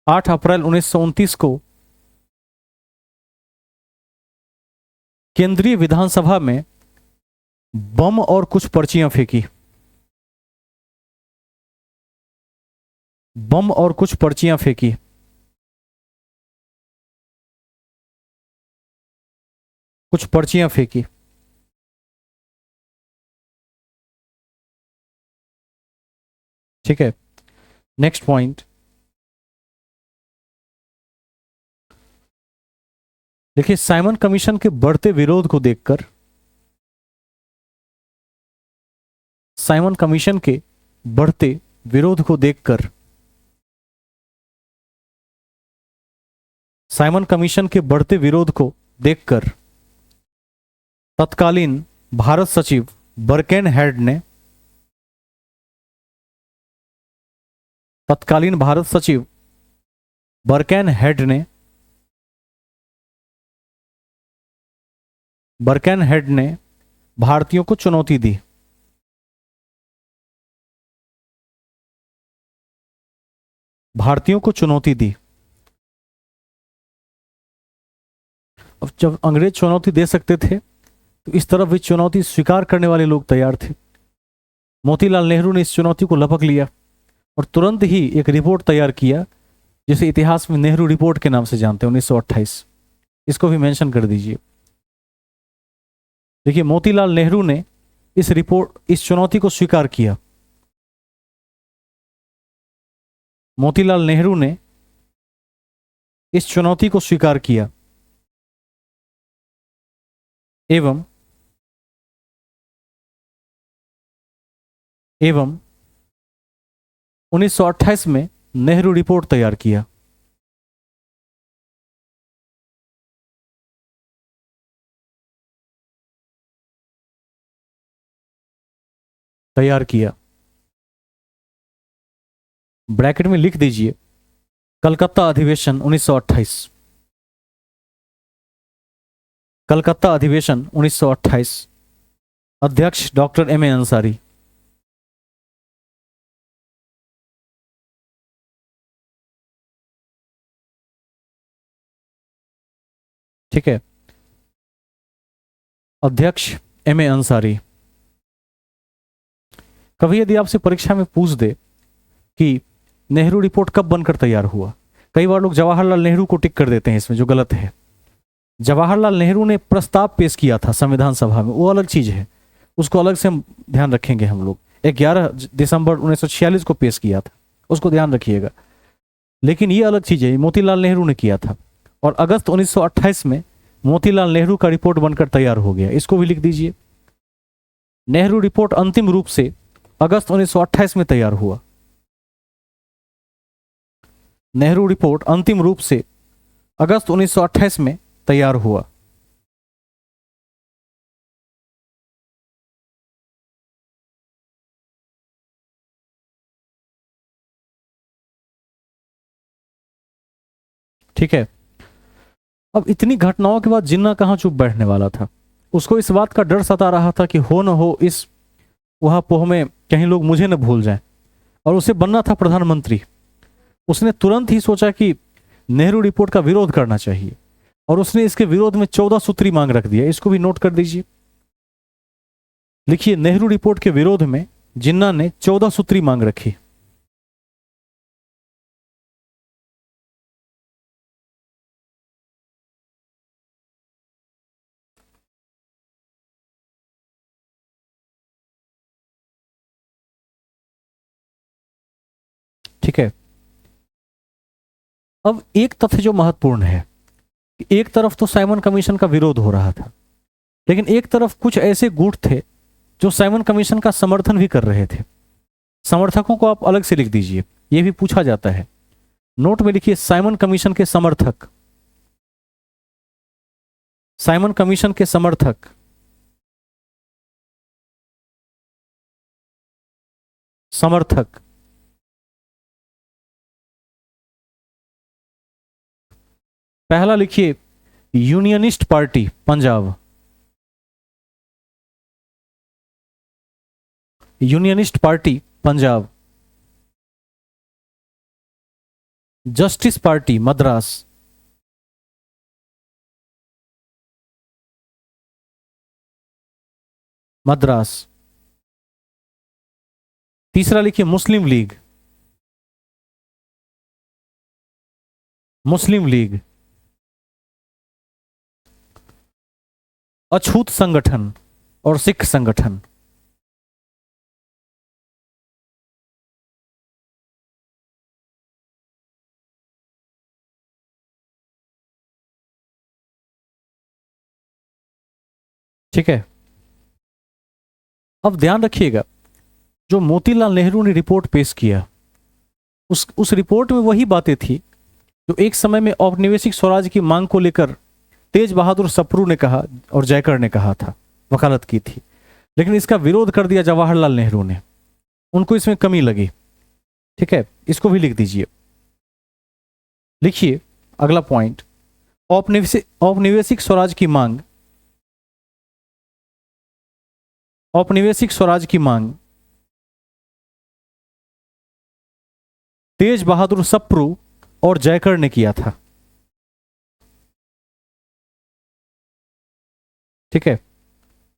8 अप्रैल 1929 को केंद्रीय विधानसभा में बम और कुछ पर्चियां फेंकी। ठीक है। नेक्स्ट पॉइंट देखिए, साइमन कमीशन के बढ़ते विरोध को देखकर, साइमन कमीशन के बढ़ते विरोध को देखकर तत्कालीन भारत सचिव बर्केन हेड ने भारतीयों को चुनौती दी। अब जब अंग्रेज चुनौती दे सकते थे तो इस तरफ भी चुनौती स्वीकार करने वाले लोग तैयार थे। मोतीलाल नेहरू ने इस चुनौती को लपक लिया और तुरंत ही एक रिपोर्ट तैयार किया, जिसे इतिहास में नेहरू रिपोर्ट के नाम से जानते हैं, 1928। इसको भी मेंशन कर दीजिए। देखिए मोतीलाल नेहरू ने इस चुनौती को स्वीकार किया। मोतीलाल नेहरू ने इस चुनौती को स्वीकार किया एवं एवं 1928 में नेहरू रिपोर्ट तैयार किया। तैयार किया, ब्रैकेट में लिख दीजिए कलकत्ता अधिवेशन 1928। कलकत्ता अधिवेशन 1928, अध्यक्ष डॉक्टर एम ए अंसारी। ठीक है, अध्यक्ष एम ए अंसारी। कभी यदि आपसे परीक्षा में पूछ दे कि नेहरू रिपोर्ट कब बनकर तैयार हुआ, कई बार लोग जवाहरलाल नेहरू को टिक कर देते हैं इसमें, जो गलत है। जवाहरलाल नेहरू ने प्रस्ताव पेश किया था संविधान सभा में, वो अलग चीज है, उसको अलग से हम ध्यान रखेंगे। हम लोग 11 दिसंबर 1946 को पेश किया था, उसको ध्यान रखिएगा। लेकिन ये अलग चीज है, मोतीलाल नेहरू ने किया था, और अगस्त 1928 में मोतीलाल नेहरू का रिपोर्ट बनकर तैयार हो गया, इसको भी लिख दीजिए। नेहरू रिपोर्ट अंतिम रूप से अगस्त 1928 में तैयार हुआ। नेहरू रिपोर्ट अंतिम रूप से अगस्त 1928 में तैयार हुआ। ठीक है, अब इतनी घटनाओं के बाद जिन्ना कहां चुप बैठने वाला था। उसको इस बात का डर सता रहा था कि हो न हो इस ऊहापोह में कहीं लोग मुझे न भूल जाएं, और उसे बनना था प्रधानमंत्री। उसने तुरंत ही सोचा कि नेहरू रिपोर्ट का विरोध करना चाहिए, और उसने इसके विरोध में 14 सूत्री मांग रख दिया। इसको भी नोट कर दीजिए, लिखिए नेहरू रिपोर्ट के विरोध में जिन्ना ने 14 सूत्री मांग रखी। ठीक है, अब एक तथ्य जो महत्वपूर्ण है, एक तरफ तो साइमन कमीशन का विरोध हो रहा था, लेकिन एक तरफ कुछ ऐसे गुट थे जो साइमन कमीशन का समर्थन भी कर रहे थे। समर्थकों को आप अलग से लिख दीजिए, यह भी पूछा जाता है। नोट में लिखिए साइमन कमीशन के समर्थक। साइमन कमीशन के समर्थक। समर्थक। पहला लिखिए unionist party Punjab. Unionist party Punjab. Justice party Madras. Madras. तीसरा लिखिए मुस्लिम लीग। मुस्लिम लीग। अछूत संगठन और सिख संगठन। ठीक है, अब ध्यान रखिएगा, जो मोतीलाल नेहरू ने रिपोर्ट पेश किया, उस रिपोर्ट में वही बातें थी जो एक समय में औपनिवेशिक स्वराज की मांग को लेकर तेज बहादुर सप्रू ने कहा और जयकर ने कहा था, वकालत की थी। लेकिन इसका विरोध कर दिया जवाहरलाल नेहरू ने, उनको इसमें कमी लगी। ठीक है, इसको भी लिख दीजिए। लिखिए अगला पॉइंट, औपनिवेशिक स्वराज की मांग। औपनिवेशिक स्वराज की मांग तेज बहादुर सप्रू और जयकर ने किया था। ठीक है,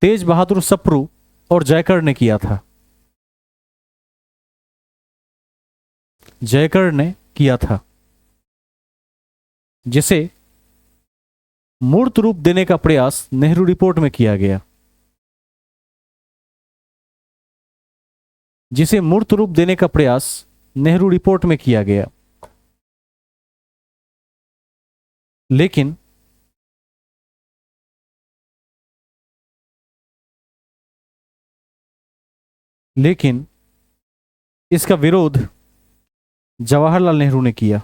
तेज बहादुर सप्रू और जयकर ने किया था। जयकर ने किया था, जिसे मूर्त रूप देने का प्रयास नेहरू रिपोर्ट में किया गया। जिसे मूर्त रूप देने का प्रयास नेहरू रिपोर्ट में किया गया। लेकिन लेकिन इसका विरोध जवाहरलाल नेहरू ने किया।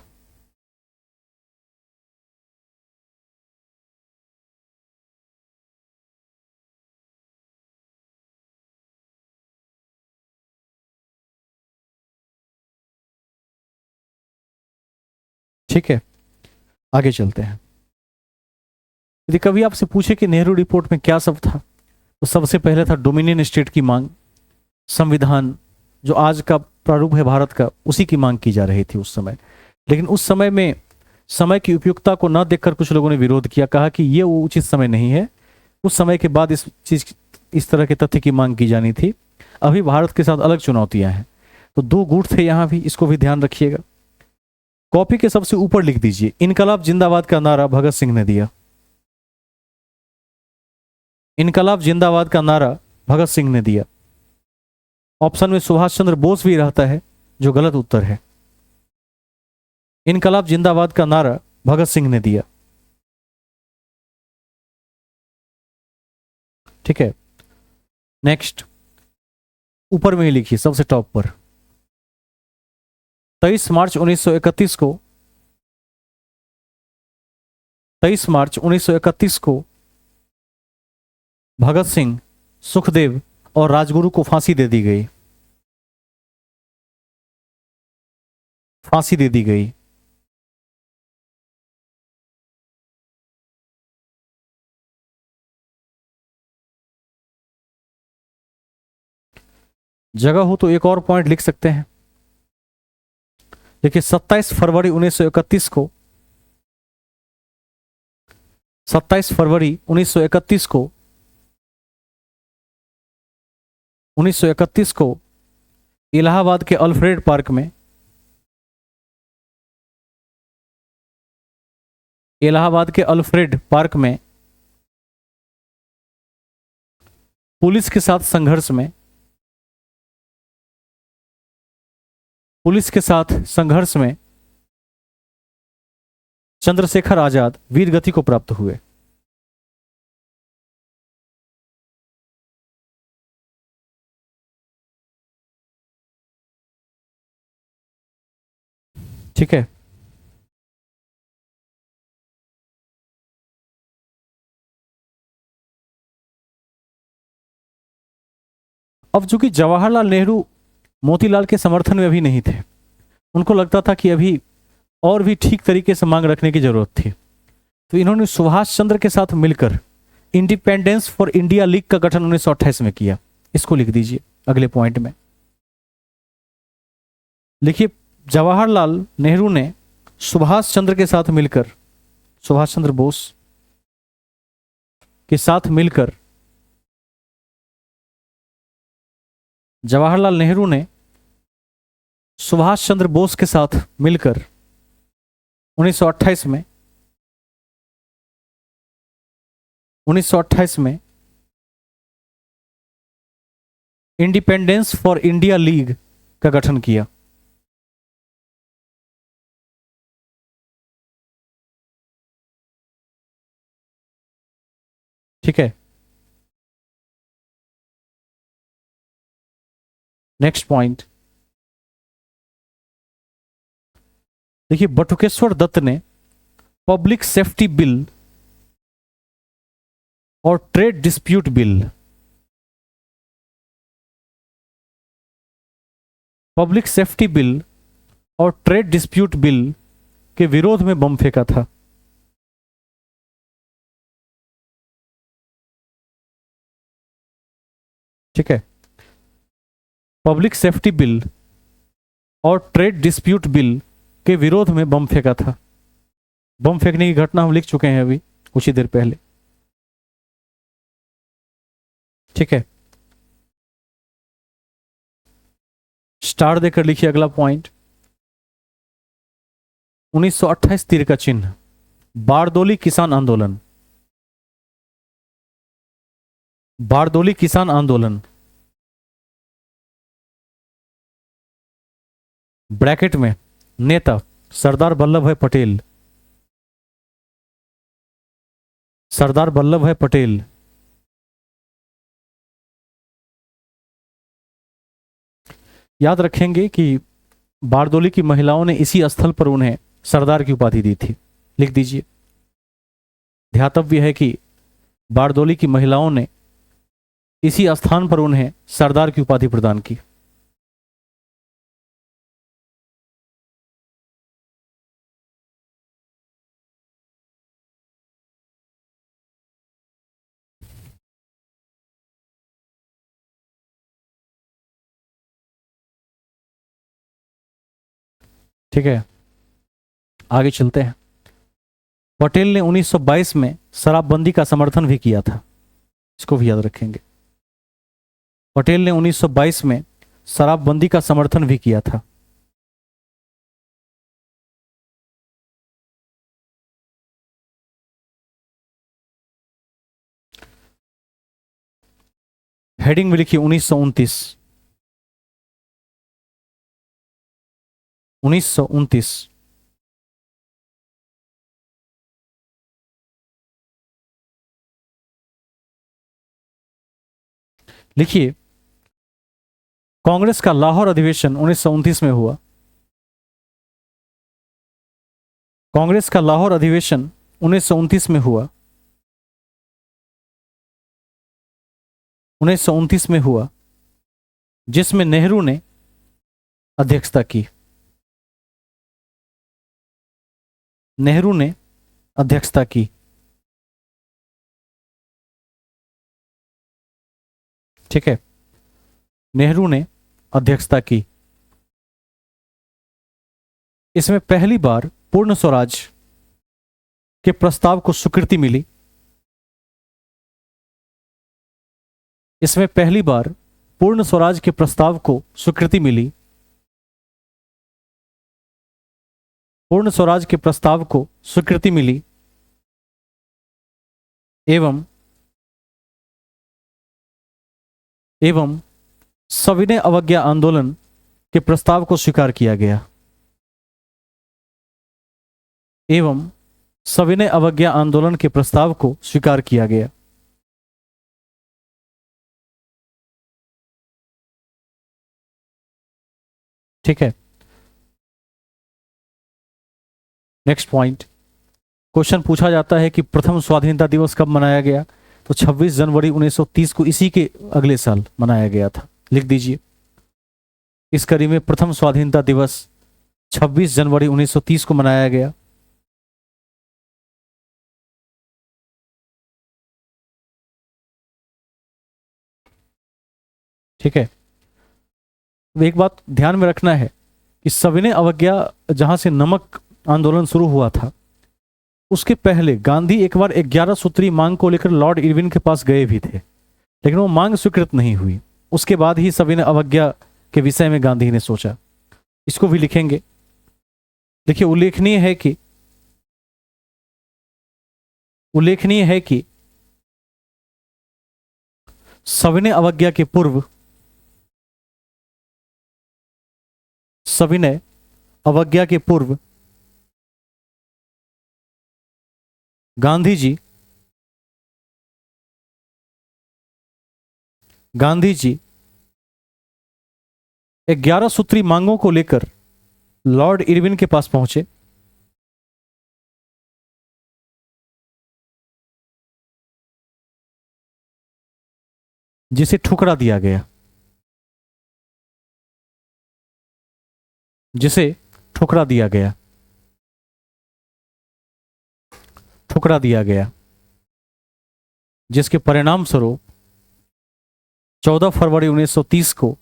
ठीक है, आगे चलते हैं। यदि कभी आपसे पूछे कि नेहरू रिपोर्ट में क्या सब था, तो सबसे पहले था डोमिनियन स्टेट की मांग। संविधान जो आज का प्रारूप है भारत का, उसी की मांग की जा रही थी उस समय। लेकिन उस समय में समय की उपयुक्तता को न देखकर कुछ लोगों ने विरोध किया, कहा कि ये वो उचित समय नहीं है। उस समय के बाद इस तरह के तथ्य की मांग की जानी थी। अभी भारत के साथ अलग चुनौतियां हैं। तो दो गुट थे यहाँ भी, इसको भी ध्यान रखिएगा। कॉपी के सबसे ऊपर लिख दीजिए, इनकलाब जिंदाबाद का नारा भगत सिंह ने दिया। इनकलाब जिंदाबाद का नारा भगत सिंह ने दिया। ऑप्शन में सुभाष चंद्र बोस भी रहता है, जो गलत उत्तर है। इनकलाब जिंदाबाद का नारा भगत सिंह ने दिया। ठीक है, नेक्स्ट, ऊपर में ही लिखिए सबसे टॉप पर। 23 मार्च 1931 को 23 मार्च 1931 को भगत सिंह, सुखदेव और राजगुरु को फांसी दे दी गई। फांसी दे दी गई। जगह हो तो एक और पॉइंट लिख सकते हैं। देखिए 27 फरवरी 1931 को 27 फरवरी 1931 को 1931 को इलाहाबाद के अल्फ्रेड पार्क में इलाहाबाद के अल्फ्रेड पार्क में पुलिस के साथ संघर्ष में चंद्रशेखर आजाद वीर गति को प्राप्त हुए। ठीक है, अब चूंकि जवाहरलाल नेहरू मोतीलाल के समर्थन में अभी नहीं थे, उनको लगता था कि अभी और भी ठीक तरीके से मांग रखने की जरूरत थी। तो इन्होंने सुभाष चंद्र के साथ मिलकर इंडिपेंडेंस फॉर इंडिया लीग का गठन 1928 में किया। इसको लिख दीजिए अगले पॉइंट में। लिखिए, जवाहरलाल नेहरू ने सुभाष चंद्र के साथ मिलकर, सुभाष चंद्र बोस के साथ मिलकर, जवाहरलाल नेहरू ने सुभाष चंद्र बोस के साथ मिलकर 1928 में इंडिपेंडेंस फॉर इंडिया लीग का गठन किया। ठीक है, नेक्स्ट पॉइंट देखिए, बटुकेश्वर दत्त ने पब्लिक सेफ्टी बिल और trade dispute bill, public safety bill और ट्रेड डिस्प्यूट बिल के विरोध में बम फेंका था। ठीक है, पब्लिक सेफ्टी बिल और ट्रेड डिस्प्यूट बिल के विरोध में बम फेंका था। बम फेंकने की घटना हम लिख चुके हैं अभी कुछ ही देर पहले। ठीक है, स्टार देकर लिखिए अगला पॉइंट। 1928 तीर का चिन्ह, बारदोली किसान आंदोलन। बारदोली किसान आंदोलन, ब्रैकेट में नेता सरदार वल्लभ भाई पटेल, सरदार वल्लभ भाई पटेल। याद रखेंगे कि बारदोली की महिलाओं ने इसी स्थल पर उन्हें सरदार की उपाधि दी थी। लिख दीजिए। ध्यातव्य है कि बारदोली की महिलाओं ने इसी स्थान पर उन्हें सरदार की उपाधि प्रदान की। ठीक है, आगे चलते हैं। पटेल ने 1922 में शराबबंदी का समर्थन भी किया था, इसको भी याद रखेंगे। पटेल ने 1922 में शराबबंदी का समर्थन भी किया था। हेडिंग में लिखिए 1929। 1929। लिखिए, कांग्रेस का लाहौर अधिवेशन 1929 में हुआ। कांग्रेस का लाहौर अधिवेशन 1929 में हुआ। 1929 में हुआ, जिसमें नेहरू ने अध्यक्षता की। नेहरू ने अध्यक्षता की। ठीक है, नेहरू ने अध्यक्षता की। इसमें पहली बार पूर्ण स्वराज के प्रस्ताव को स्वीकृति मिली। इसमें पहली बार पूर्ण स्वराज के प्रस्ताव को स्वीकृति मिली। पूर्ण स्वराज के प्रस्ताव को स्वीकृति मिली एवं सविनय अवज्ञा आंदोलन के प्रस्ताव को स्वीकार किया गया। एवं सविनय अवज्ञा आंदोलन के प्रस्ताव को स्वीकार किया गया। ठीक है, नेक्स्ट पॉइंट। क्वेश्चन पूछा जाता है कि प्रथम स्वाधीनता दिवस कब मनाया गया, तो 26 जनवरी 1930 को, इसी के अगले साल मनाया गया था। लिख दीजिए। इस कड़ी में प्रथम स्वाधीनता दिवस 26 जनवरी 1930 को मनाया गया। ठीक है, एक बात ध्यान में रखना है कि सविनय अवज्ञा, जहां से नमक आंदोलन शुरू हुआ था, उसके पहले गांधी एक बार 11 सूत्री मांग को लेकर लॉर्ड इरविन के पास गए भी थे, लेकिन वो मांग स्वीकृत नहीं हुई। उसके बाद ही सविनय अवज्ञा के विषय में गांधी ने सोचा। इसको भी लिखेंगे। देखिए, उल्लेखनीय है कि सविनय अवज्ञा के पूर्व गांधी जी 11 सूत्री मांगों को लेकर लॉर्ड इरविन के पास पहुंचे। जिसे ठुकरा दिया गया। जिसके परिणाम स्वरूप 14 फरवरी 1930 को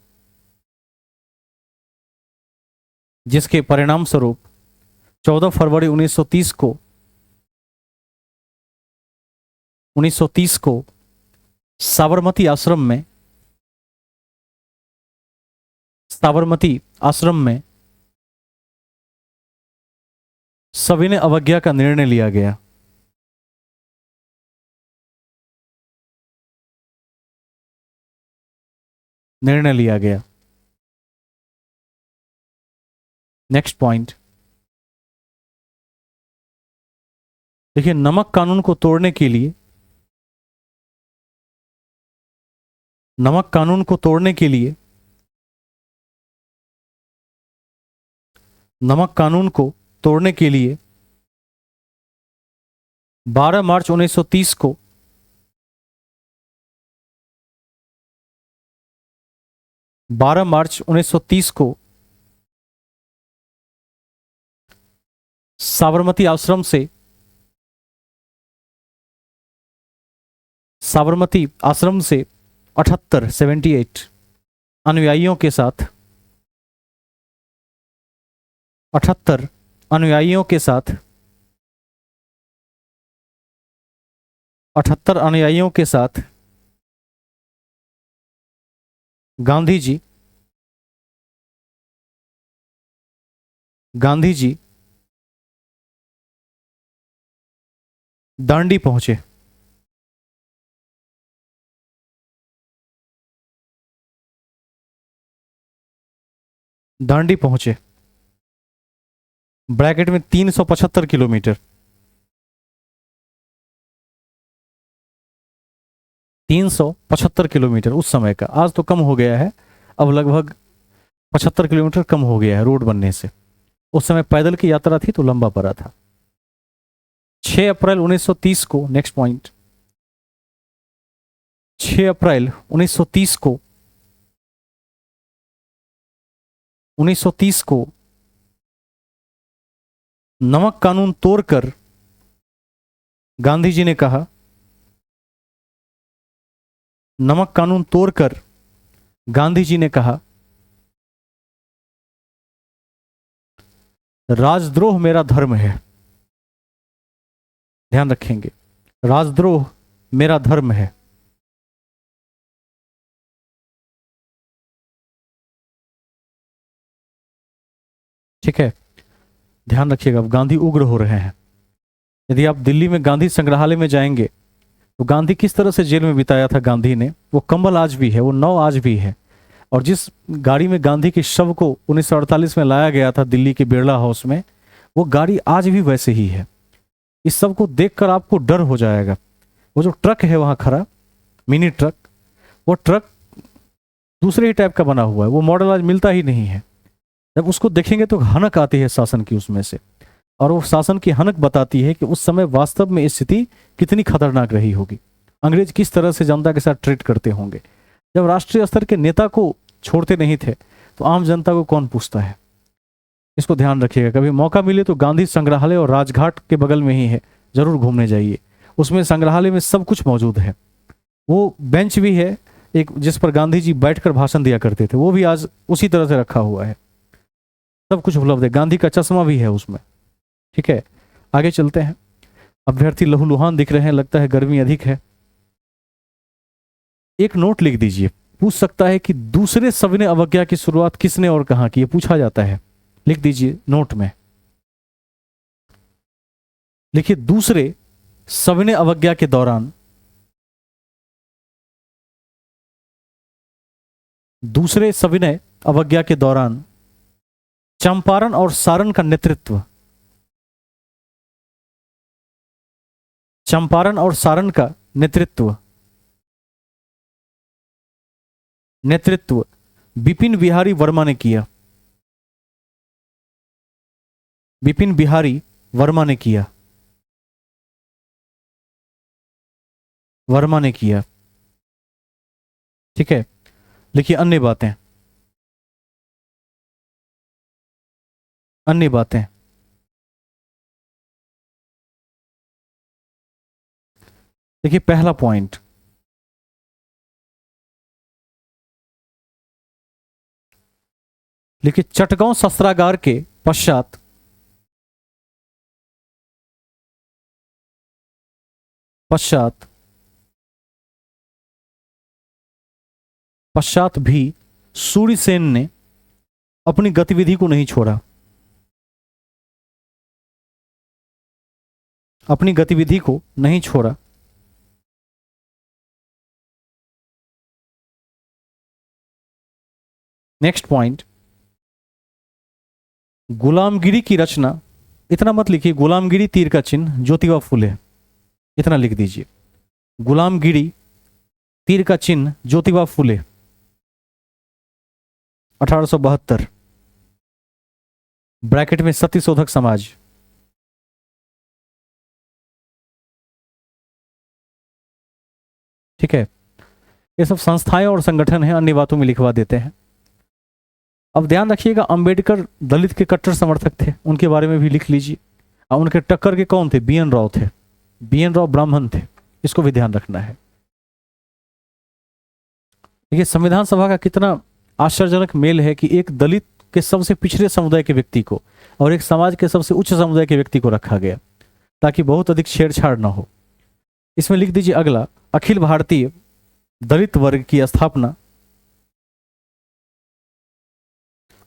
जिसके परिणाम स्वरूप 14 फरवरी 1930 को साबरमती आश्रम में सविनय अवज्ञा का निर्णय लिया गया। नेक्स्ट पॉइंट देखिए, नमक कानून को तोड़ने के लिए नमक कानून को तोड़ने के लिए 12 मार्च 1930 को 12 मार्च 1930 को साबरमती आश्रम से साबरमती आश्रम से 78 अनुयायियों के साथ 78 अनुयायियों के साथ 78 अनुयायियों के साथ गांधी जी दांडी पहुंचे। दांडी पहुंचे ब्रैकेट में 375 किलोमीटर 375 किलोमीटर उस समय का। आज तो कम हो गया है, अब लगभग 75 किलोमीटर कम हो गया है रोड बनने से। उस समय पैदल की यात्रा थी तो लंबा पड़ा था। 6 अप्रैल 1930 को, नेक्स्ट पॉइंट, 6 अप्रैल 1930 को 1930 को नमक कानून तोड़कर गांधी जी ने कहा, नमक कानून तोड़कर गांधी जी ने कहा, राजद्रोह मेरा धर्म है। ध्यान रखेंगे, राजद्रोह मेरा धर्म है। ठीक है, ध्यान रखिएगा। अब गांधी उग्र हो रहे हैं। यदि आप दिल्ली में गांधी संग्रहालय में जाएंगे तो गांधी किस तरह से जेल में बिताया था गांधी ने, वो कंबल आज भी है, वो नाव आज भी है। और जिस गाड़ी में गांधी के शव को 1948 में लाया गया था दिल्ली के बिरला हाउस में, वो गाड़ी आज भी वैसे ही है। इस सब को देखकर आपको डर हो जाएगा। वो जो ट्रक है वहां खड़ा, मिनी ट्रक, वो ट्रक दूसरे ही टाइप का बना हुआ है, वो मॉडल आज मिलता ही नहीं है। जब उसको देखेंगे तो हनक आती है शासन की उसमें से, और वो शासन की हनक बताती है कि उस समय वास्तव में स्थिति कितनी खतरनाक रही होगी, अंग्रेज किस तरह से जनता के साथ ट्रीट करते होंगे। जब राष्ट्रीय स्तर के नेता को छोड़ते नहीं थे तो आम जनता को कौन पूछता है। इसको ध्यान रखिएगा। कभी मौका मिले तो गांधी संग्रहालय और राजघाट के बगल में ही है, जरूर घूमने जाइए। उसमें संग्रहालय में सब कुछ मौजूद है। वो बेंच भी है एक जिस पर गांधी जी बैठकर भाषण दिया करते थे, वो भी आज उसी तरह से रखा हुआ है। सब कुछ उपलब्ध है। गांधी का चश्मा भी है उसमें। ठीक है, आगे चलते हैं। अभ्यर्थी लहूलुहान दिख रहे हैं, लगता है गर्मी अधिक है। एक नोट लिख दीजिए। पूछ सकता है कि दूसरे सविनय अवज्ञा की शुरुआत किसने और कहां की, पूछा जाता है। लिख दीजिए नोट में, लिखिए दूसरे सविनय अवज्ञा के दौरान, दूसरे सविनय अवज्ञा के दौरान चंपारण और सारण का नेतृत्व, चंपारण और सारण का नेतृत्व बिपिन बिहारी वर्मा ने किया। बिपिन बिहारी वर्मा ने किया। वर्मा ने किया। ठीक है, लिखिए अन्य बातें। अन्य बातें, देखिए पहला पॉइंट, लिखिए चटगांव शस्त्रागार के पश्चात पश्चात भी सूर्यसेन ने अपनी गतिविधि को नहीं छोड़ा। अपनी गतिविधि को नहीं छोड़ा। नेक्स्ट पॉइंट, गुलामगिरी की रचना, इतना मत लिखिए गुलामगिरी तीर का चिन्ह ज्योतिबा फुले, इतना लिख दीजिए। गुलामगिरी तीर का चिन्ह ज्योतिबा फुले 1872। ब्रैकेट में सत्य शोधक समाज। ठीक है, ये सब संस्थाएं और संगठन हैं, अन्य बातों में लिखवा देते हैं। अब ध्यान रखिएगा, अंबेडकर दलित के कट्टर समर्थक थे, उनके बारे में भी लिख लीजिए। और उनके टक्कर के कौन थे? बी एन राव थे। बी एन राव ब्राह्मण थे, इसको भी ध्यान रखना है। देखिए संविधान सभा का कितना आश्चर्यजनक मेल है कि एक दलित के सबसे पिछड़े समुदाय के व्यक्ति को और एक समाज के सबसे उच्च समुदाय के व्यक्ति को रखा गया ताकि बहुत अधिक छेड़छाड़ ना हो। इसमें लिख दीजिए अगला, अखिल भारतीय दलित वर्ग की स्थापना,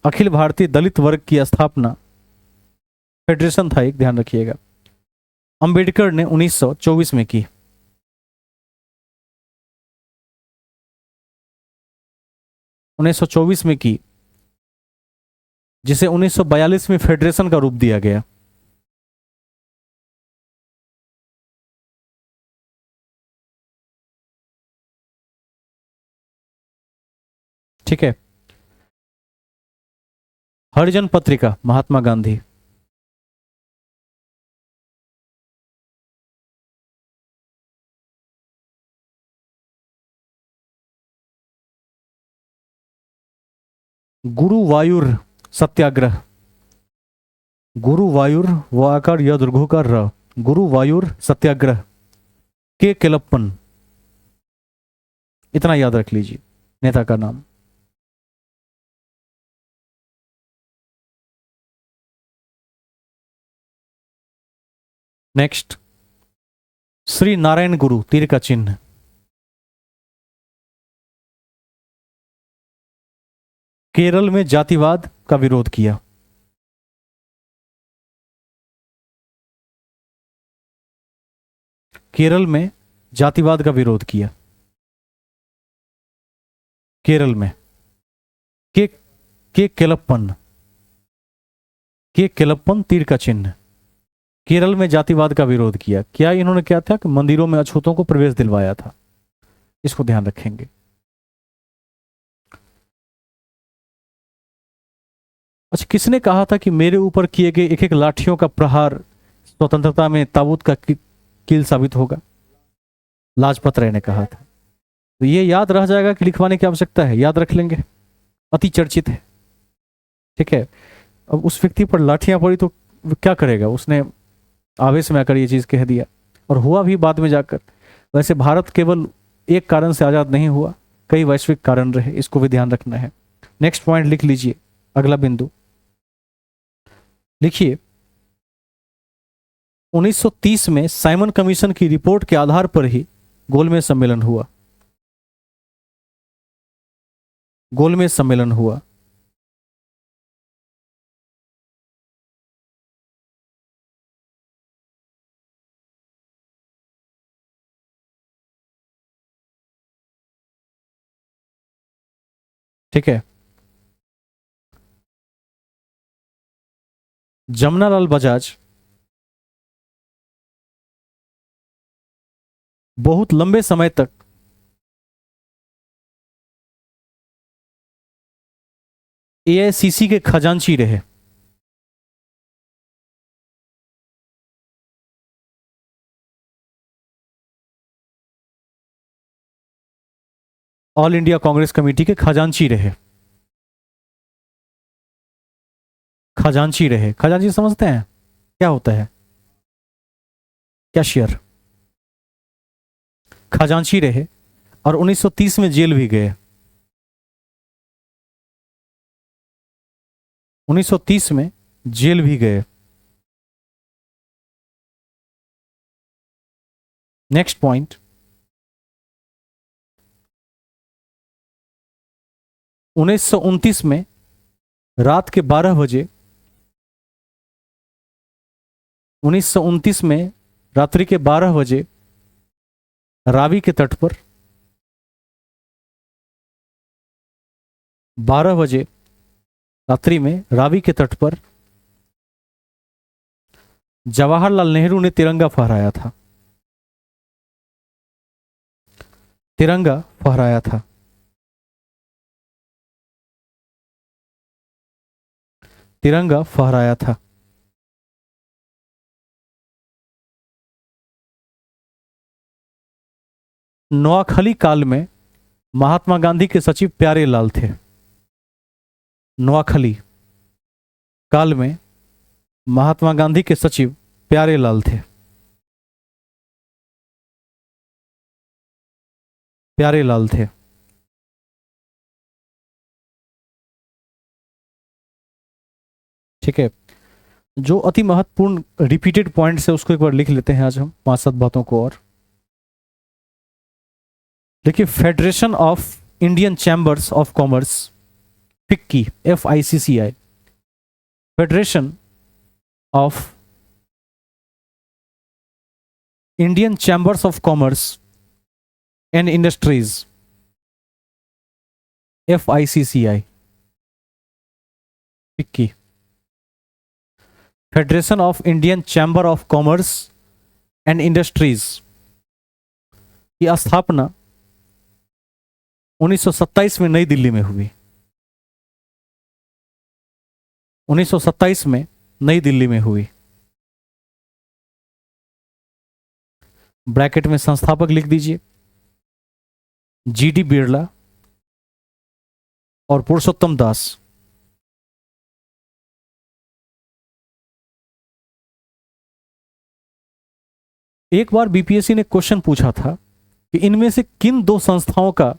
अखिल भारतीय दलित वर्ग की स्थापना फेडरेशन था एक, ध्यान रखिएगा, अंबेडकर ने 1924 में की। 1924 में की, जिसे 1942 में फेडरेशन का रूप दिया गया। ठीक है, हरिजन पत्रिका महात्मा गांधी। गुरुवायूर सत्याग्रह, गुरुवायूर व आकार य दीर्घ का र, गुरुवायूर सत्याग्रह के केलप्पन, इतना याद रख लीजिए नेता का नाम। नेक्स्ट, श्री नारायण गुरु, तीर का चिन्ह। केरल में जातिवाद का विरोध किया। केरल में जातिवाद का विरोध किया। केरल में के केलप्पन, के केलप्पन तीर का चिन्ह, केरल में जातिवाद का विरोध किया। क्या इन्होंने क्या था कि मंदिरों में अछूतों को प्रवेश दिलवाया था, इसको ध्यान रखेंगे। अच्छा, किसने कहा था कि मेरे ऊपर किए गए एक एक लाठियों का प्रहार स्वतंत्रता में ताबूत का कील साबित होगा? लाजपत राय ने कहा था। तो ये याद रह जाएगा कि लिखवाने की आवश्यकता है, याद रख लेंगे, अति चर्चित है। ठीक है, अब उस व्यक्ति पर लाठियां पड़ी तो क्या करेगा, उसने आवेश में आकर ये चीज कह दिया, और हुआ भी बाद में जाकर। वैसे भारत केवल एक कारण से आजाद नहीं हुआ, कई वैश्विक कारण रहे, इसको भी ध्यान रखना है। नेक्स्ट पॉइंट लिख लीजिए, अगला बिंदु लिखिए। 1930 में साइमन कमीशन की रिपोर्ट के आधार पर ही गोलमेज सम्मेलन हुआ। गोलमेज सम्मेलन हुआ। ठीक है, जमनालाल बजाज बहुत लंबे समय तक एआईसीसी के खजांची रहे। ऑल इंडिया कांग्रेस कमेटी के खजांची रहे। खजांची रहे, खजांची समझते हैं क्या होता है? कैशियर। खजांची रहे और 1930 में जेल भी गए। 1930 में जेल भी गए। नेक्स्ट पॉइंट, 1929 में रात के 12 बजे, 1929 में रात्रि के 12 बजे रावी के तट पर, 12 बजे रात्रि में रावी के तट पर जवाहरलाल नेहरू ने तिरंगा फहराया था। तिरंगा फहराया था। तिरंगा फहराया था। नोआखली काल में महात्मा गांधी के सचिव प्यारे लाल थे। नोआखली काल में महात्मा गांधी के सचिव प्यारे लाल थे। प्यारे लाल थे। ठीक है, जो अति महत्वपूर्ण रिपीटेड पॉइंट्स है उसको एक बार लिख लेते हैं आज हम 5-7 बातों को। और देखिए, federation of Indian chambers of commerce, FICCI, FICCI, federation of Indian chambers of commerce and industries, FICCI, FICCI, federation of Indian chamber of commerce and industries की स्थापना 1927 में नई दिल्ली में हुई। 1927 में नई दिल्ली में हुई। ब्रैकेट में संस्थापक लिख दीजिए, GD बिरला और पुरुषोत्तम दास। एक बार BPSC ने क्वेश्चन पूछा था कि इनमें से किन दो संस्थाओं का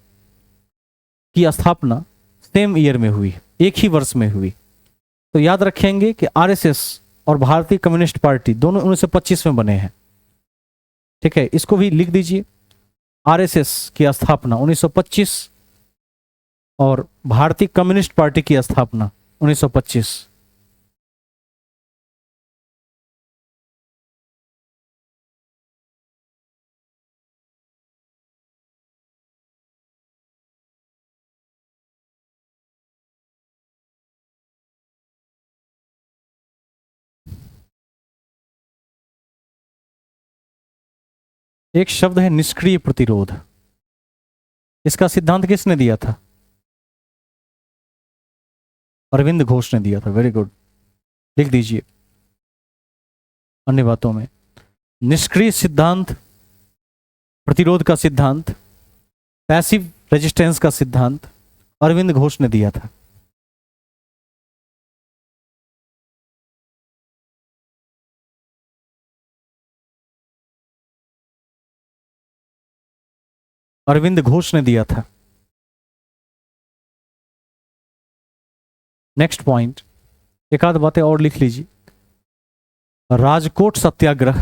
की स्थापना सेम ईयर में हुई, एक ही वर्ष में हुई। तो याद रखेंगे कि RSS और भारतीय कम्युनिस्ट पार्टी दोनों 1925 में बने हैं। ठीक है, इसको भी लिख दीजिए, RSS की स्थापना 1925 और भारतीय कम्युनिस्ट पार्टी की स्थापना 1925। एक शब्द है निष्क्रिय प्रतिरोध। इसका सिद्धांत किसने दिया था? अरविंद घोष ने दिया था। वेरी गुड, लिख दीजिए। अन्य बातों में निष्क्रिय सिद्धांत, प्रतिरोध का सिद्धांत, पैसिव रेजिस्टेंस का सिद्धांत अरविंद घोष ने दिया था। अरविंद घोष ने दिया था। नेक्स्ट पॉइंट, एक आध बातें और लिख लीजिए। राजकोट सत्याग्रह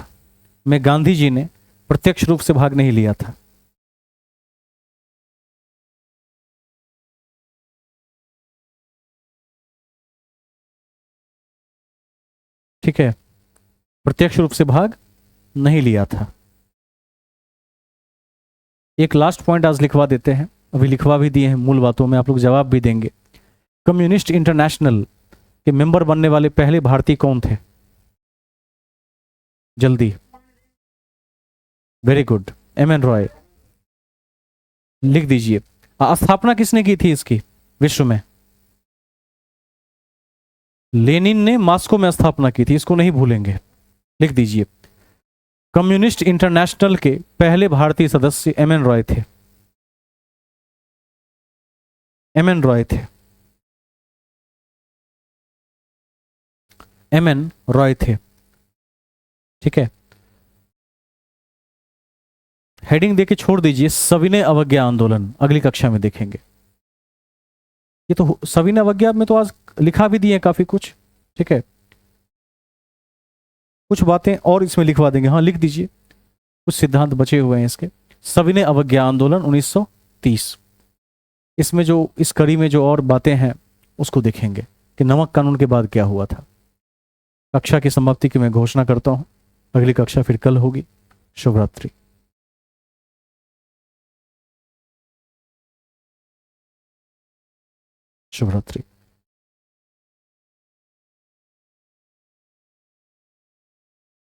में गांधी जी ने प्रत्यक्ष रूप से भाग नहीं लिया था। ठीक है, प्रत्यक्ष रूप से भाग नहीं लिया था। एक लास्ट पॉइंट आज लिखवा देते हैं, अभी लिखवा भी दिए हैं, मूल बातों में आप लोग जवाब भी देंगे। कम्युनिस्ट इंटरनेशनल के मेंबर बनने वाले पहले भारतीय कौन थे? जल्दी। Very good, MN Roy. लिख दीजिए। स्थापना किसने की थी इसकी विश्व में? लेनिन ने मॉस्को में स्थापना की थी, इसको नहीं भूलेंगे। लिख दीजिए। कम्युनिस्ट इंटरनेशनल के पहले भारतीय सदस्य MN रॉय थे। MN रॉय थे। MN रॉय थे। ठीक है, हेडिंग देके छोड़ दीजिए, सविनय अवज्ञा आंदोलन, अगली कक्षा में देखेंगे। ये तो सविनय अवज्ञा में तो आज लिखा भी दिए काफी कुछ। ठीक है, कुछ बातें और इसमें लिखवा देंगे। हाँ, लिख दीजिए, कुछ सिद्धांत बचे हुए हैं इसके। सविनय अवज्ञा आंदोलन 1930, इसमें जो इस कड़ी में जो और बातें हैं उसको देखेंगे कि नमक कानून के बाद क्या हुआ था। कक्षा की समाप्ति की मैं घोषणा करता हूं। अगली कक्षा फिर कल होगी। शुभ रात्रि। शुभ रात्रि।